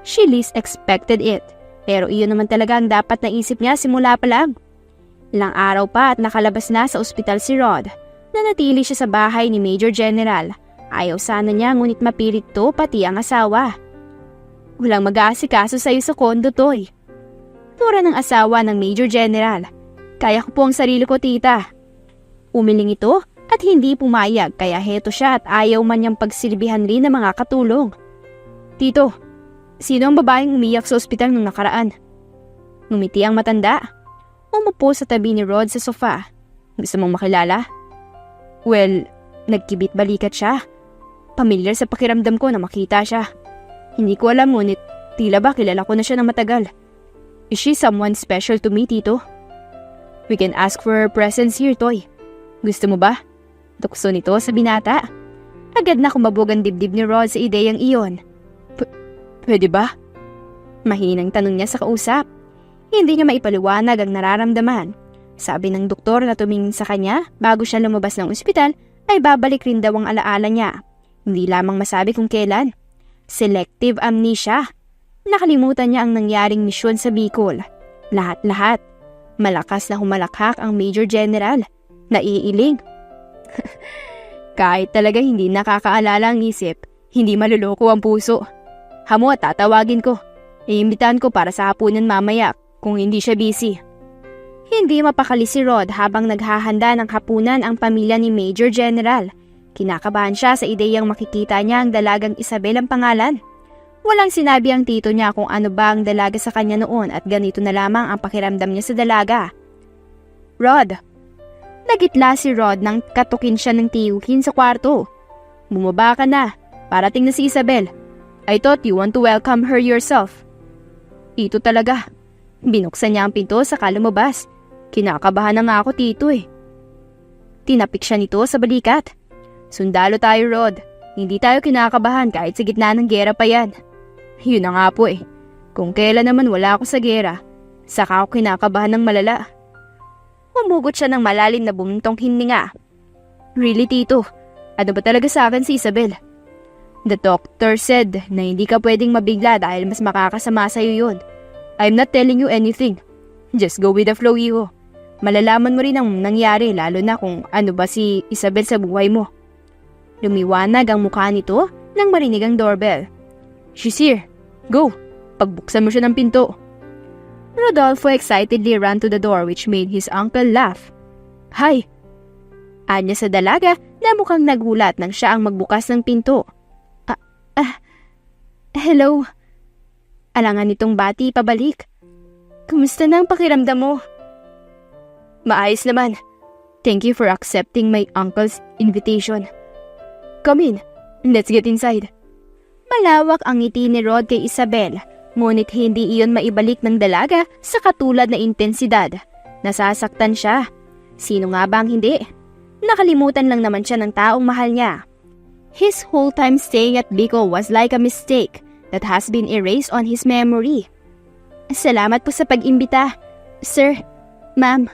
She least expected it. Pero iyon naman talaga ang dapat naisip niya simula pa lang. Ilang araw pa at nakalabas na sa ospital si Rod. Nanatili siya sa bahay ni Major General. Ayaw sana niya, ngunit mapilit to pati ang asawa. Walang mag-aasikaso sa'yo sa kondo, Toy. Tura ng asawa ng Major General. Kaya ko po ang sarili ko, tita. Umiling ito at hindi pumayag, kaya heto siya at ayaw man niyang pagsilbihan rin ng mga katulong. Tito, sino ang babaeng umiyak sa ospital nung nakaraan? Ngumiti ang matanda. Umupo sa tabi ni Rod sa sofa. Gusto mong makilala? Well, nagkibit balikat siya. Pamilyar sa pakiramdam ko na makita siya. Hindi ko alam, ngunit tila ba kilala ko na siya ng matagal. Is she someone special to me, Tito? We can ask for her presence here, Toy. Gusto mo ba? Tukso nito sa binata. Agad na kumabog ang dibdib ni Rod sa ideyang iyon. Pwede ba? Mahinang tanong niya sa kausap. Hindi niya maipaliwanag ang nararamdaman. Sabi ng doktor na tumingin sa kanya bago siya lumabas ng ospital ay babalik rin daw ang alaala niya. Hindi lamang masabi kung kailan. Selective amnesia. Nakalimutan niya ang nangyaring misyon sa Bicol. Lahat-lahat. Malakas na humalakhak ang Major General. Naiiling. Kahit talaga hindi nakakaalala ang isip, hindi maluloko ang puso. Hamo at tatawagin ko. Iimbitahan ko para sa hapunan mamaya kung hindi siya busy. Hindi mapakali si Rod habang naghahanda ng hapunan ang pamilya ni Major General. Kinakabahan siya sa ideyang makikita niya ang dalagang Isabel ang pangalan. Walang sinabi ang tito niya kung ano ba ang dalaga sa kanya noon at ganito na lamang ang pakiramdam niya sa dalaga. Rod. Nagitla si Rod nang katukin siya ng tiyuhin sa kwarto. Bumaba ka na. Parating na si Isabel. I thought you want to welcome her yourself. Ito talaga. Binuksan niya ang pinto saka lumabas. Kinakabahan na nga ako, tito eh. Tinapik siya nito sa balikat. Sundalo tayo, Rod. Hindi tayo kinakabahan kahit sa gitna ng gera pa yan. Yun na nga po eh. Kung kailan naman wala ako sa gera, saka ako kinakabahan ng malala. Humugot siya ng malalim na bumintong hininga. Really, tito? Ano ba talaga sa akin si Isabel? The doctor said na hindi ka pwedeng mabigla dahil mas makakasama sa'yo yun. I'm not telling you anything. Just go with the flow, Iho. Malalaman mo rin ang nangyari lalo na kung ano ba si Isabel sa buhay mo. Lumiwanag ang mukha nito nang marinig ang doorbell. She's here. Go. Pagbuksan mo siya ng pinto. Rodolfo excitedly ran to the door which made his uncle laugh. Hi. Anya sa dalaga na mukhang nagulat nang siya ang magbukas ng pinto. Hello. Alangan nitong bati pabalik. Kumusta na ang pakiramdam mo? Maayos naman. Thank you for accepting my uncle's invitation. Come in. Let's get inside. Malawak ang ngiti ni Rod kay Isabel, ngunit hindi iyon maibalik ng dalaga sa katulad na intensidad. Nasasaktan siya. Sino nga ba ang hindi? Nakalimutan lang naman siya ng taong mahal niya. His whole time staying at Bicol was like a mistake that has been erased on his memory. Salamat po sa pag-imbita, sir, ma'am.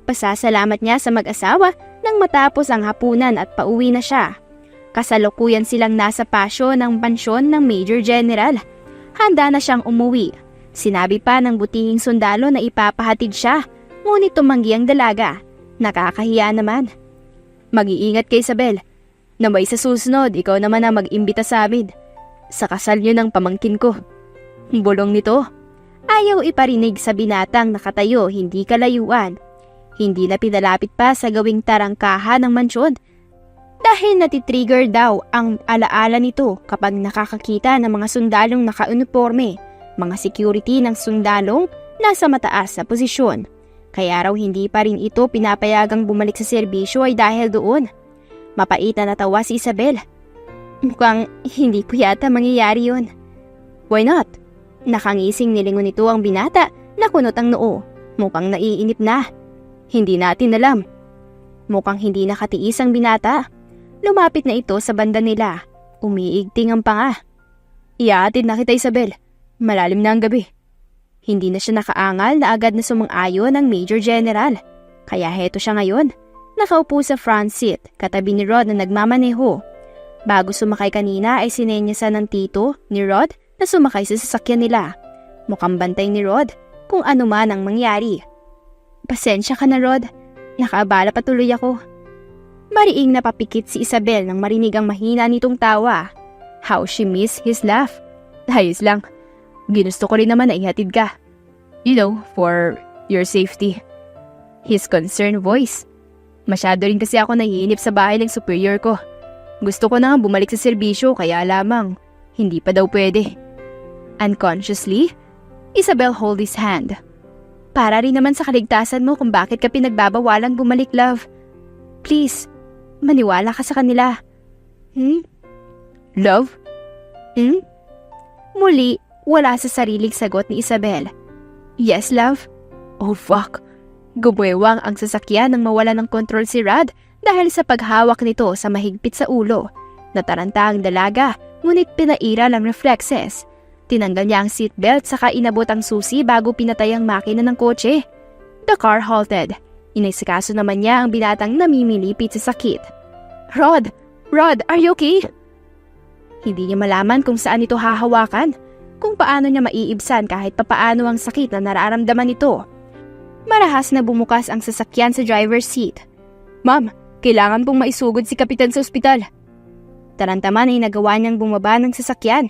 Pasasalamat niya sa mag-asawa nang matapos ang hapunan at pauwi na siya. Kasalukuyan silang nasa pasyo ng pansyon ng Major General. Handa na siyang umuwi. Sinabi pa ng butihing sundalo na ipapahatid siya, ngunit tumanggi ang dalaga. Nakakahiya naman. Mag-iingat kay Isabel. Na may sa susunod, ikaw naman ang mag-imbita sa amin. Sa kasal niyo ng pamangkin ko. Bulong nito. Ayaw iparinig sa binatang nakatayo hindi kalayuan. Hindi na pinalapit pa sa gawing tarangkahan ng mansyon dahil natitrigger daw ang alaala nito kapag nakakakita ng mga sundalong naka-uniforme, mga security ng sundalong nasa mataas na posisyon. Kaya raw hindi pa rin ito pinapayagang bumalik sa serbisyo ay dahil doon. Mapait na natawa si Isabel. Mukhang hindi ko yata mangyayari yun. Why not? Nakangising nilingon nito ang binata na kunot ang noo. Mukhang naiinip na. Hindi natin alam. Mukhang hindi nakatiis ang binata. Lumapit na ito sa banda nila. Umiigting ang panga. Iyaatid na kita, Isabel. Malalim na ang gabi. Hindi na siya nakaangal na agad na sumang-ayon ang Major General. Kaya heto siya ngayon. Nakaupo sa front seat, katabi ni Rod na nagmamaneho. Bago sumakay kanina ay sinenyasan ng tito ni Rod na sumakay sa sasakyan nila. Mukhang bantay ni Rod kung ano man ang mangyari. Pasensya ka na, Rod. Nakaabala patuloy ako. Mariing napapikit si Isabel nang marinig ang mahina nitong tawa. How she missed his laugh. Ayos lang. Ginusto ko rin naman na ihatid ka. You know, for your safety. His concerned voice. Masyado rin kasi ako nahihinip sa bahay ng superior ko. Gusto ko na nga bumalik sa serbisyo kaya lamang hindi pa daw pwede. Unconsciously, Isabel hold his hand. Para rin naman sa kaligtasan mo kung bakit ka pinagbabawalang bumalik, love. Please, maniwala ka sa kanila. Love? Muli, wala sa sariling sagot ni Isabel. Yes, love? Oh, fuck. Gumwewang ang sasakyan nang mawala ng kontrol si Rod dahil sa paghawak nito sa mahigpit sa ulo. Nataranta ang dalaga, ngunit pinaira ang reflexes. Tinanggal niya ang seatbelt saka inabot ang susi bago pinatay ang makina ng kotse. The car halted. Inaisikaso naman niya ang binatang namimilipit sa sakit. Rod! Rod, are you okay? Hindi niya malaman kung saan ito hahawakan, kung paano niya maiibsan kahit papaano ang sakit na nararamdaman nito. Marahas na bumukas ang sasakyan sa driver's seat. Ma'am, kailangan pong maisugod si Kapitan sa ospital. Tarantaman ay nagawa niyang bumaba ng sasakyan.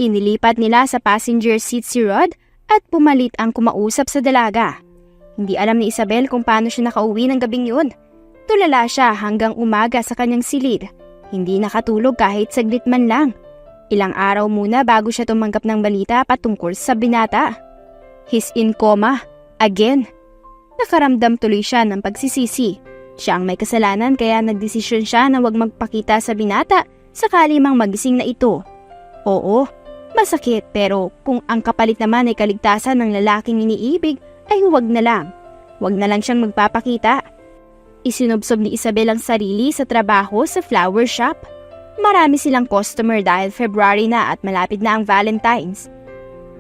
Inilipat nila sa passenger seat si Rod at pumalit ang kumausap sa dalaga. Hindi alam ni Isabel kung paano siya nakauwi ng gabing yun. Tulala siya hanggang umaga sa kanyang silid. Hindi nakatulog kahit saglit man lang. Ilang araw muna bago siya tumanggap ng balita patungkol sa binata. He's in coma. Again. Nakaramdam tuloy siya ng pagsisisi. Siya ang may kasalanan kaya nagdesisyon siya na huwag magpakita sa binata sakali mang magising na ito. Oo, masakit pero kung ang kapalit naman ay kaligtasan ng lalaking iniibig ay huwag na lang. Huwag na lang siyang magpapakita. Isinubsob ni Isabel ang sarili sa trabaho sa flower shop. Marami silang customer dahil February na at malapit na ang Valentine's.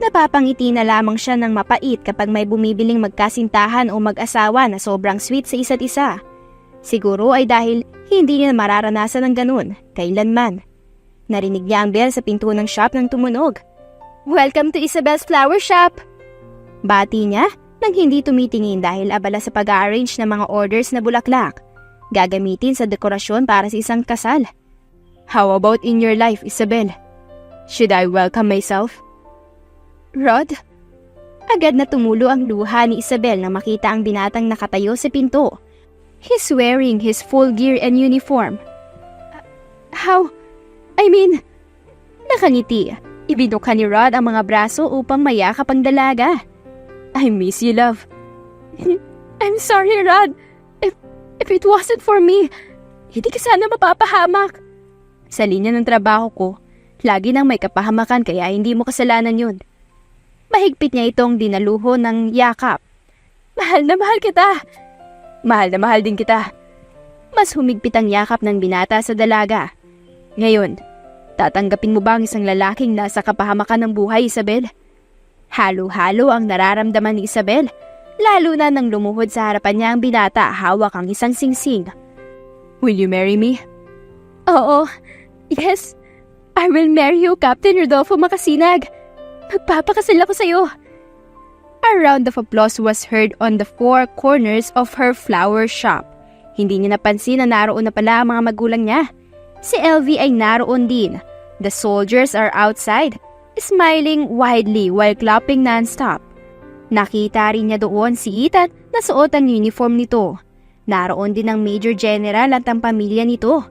Napapangiti na lamang siya ng mapait kapag may bumibiling magkasintahan o mag-asawa na sobrang sweet sa isa't isa. Siguro ay dahil hindi niya mararanasan ng ganun, kailanman. Narinig niya ang bell sa pinto ng shop nang tumunog. Welcome to Isabel's Flower Shop! Bati niya nang hindi tumitingin dahil abala sa pag-arrange ng mga orders na bulaklak. Gagamitin sa dekorasyon para sa isang kasal. How about in your life, Isabel? Should I welcome myself? Rod? Agad na tumulo ang luha ni Isabel nang makita ang binatang nakatayo sa pinto. He's wearing his full gear and uniform. How? I mean, nakangiti. Ibinukhan ni Rod ang mga braso upang mayakap ang dalaga. I miss you, love. I'm sorry, Rod. If it wasn't for me, hindi ka sana mapapahamak. Sa linya ng trabaho ko, lagi nang may kapahamakan kaya hindi mo kasalanan yun. Mahigpit niya itong dinaluho ng yakap. Mahal na mahal kita. Mahal na mahal din kita. Mas humigpit ang yakap ng binata sa dalaga. Ngayon, tatanggapin mo ba ang isang lalaking nasa kapahamakan ng buhay, Isabel? Halo-halo ang nararamdaman ni Isabel, lalo na nang lumuhod sa harapan niya ang binata hawak ang isang singsing. Will you marry me? Oo. Yes. I will marry you, Captain Rodolfo Macasinag. Magpapakasal ako sa'yo. A round of applause was heard on the four corners of her flower shop. Hindi niya napansin na naroon na pala ang mga magulang niya. Si LV ay naroon din. The soldiers are outside, smiling widely while clapping non-stop. Nakita rin niya doon si Ethan na suot ang uniform nito. Naroon din ang Major General at ang pamilya nito.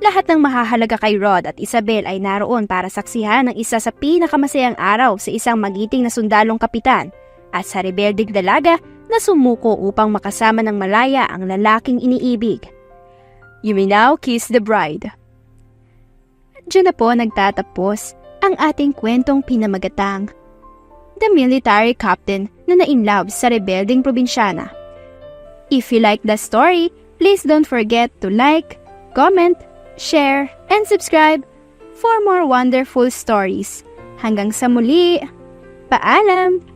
Lahat ng mahahalaga kay Rod at Isabel ay naroon para saksihan ng isa sa pinakamasayang araw sa isang magiting na sundalong kapitan at sa rebeldeng dalaga na sumuko upang makasama ng malaya ang lalaking iniibig. You may now kiss the bride. Diyan na po nagtatapos ang ating kwentong pinamagatang The Military Captain na na-inlove sa rebeldeng probinsyana. If you like the story, please don't forget to like, comment, share, and subscribe for more wonderful stories. Hanggang sa muli, paalam!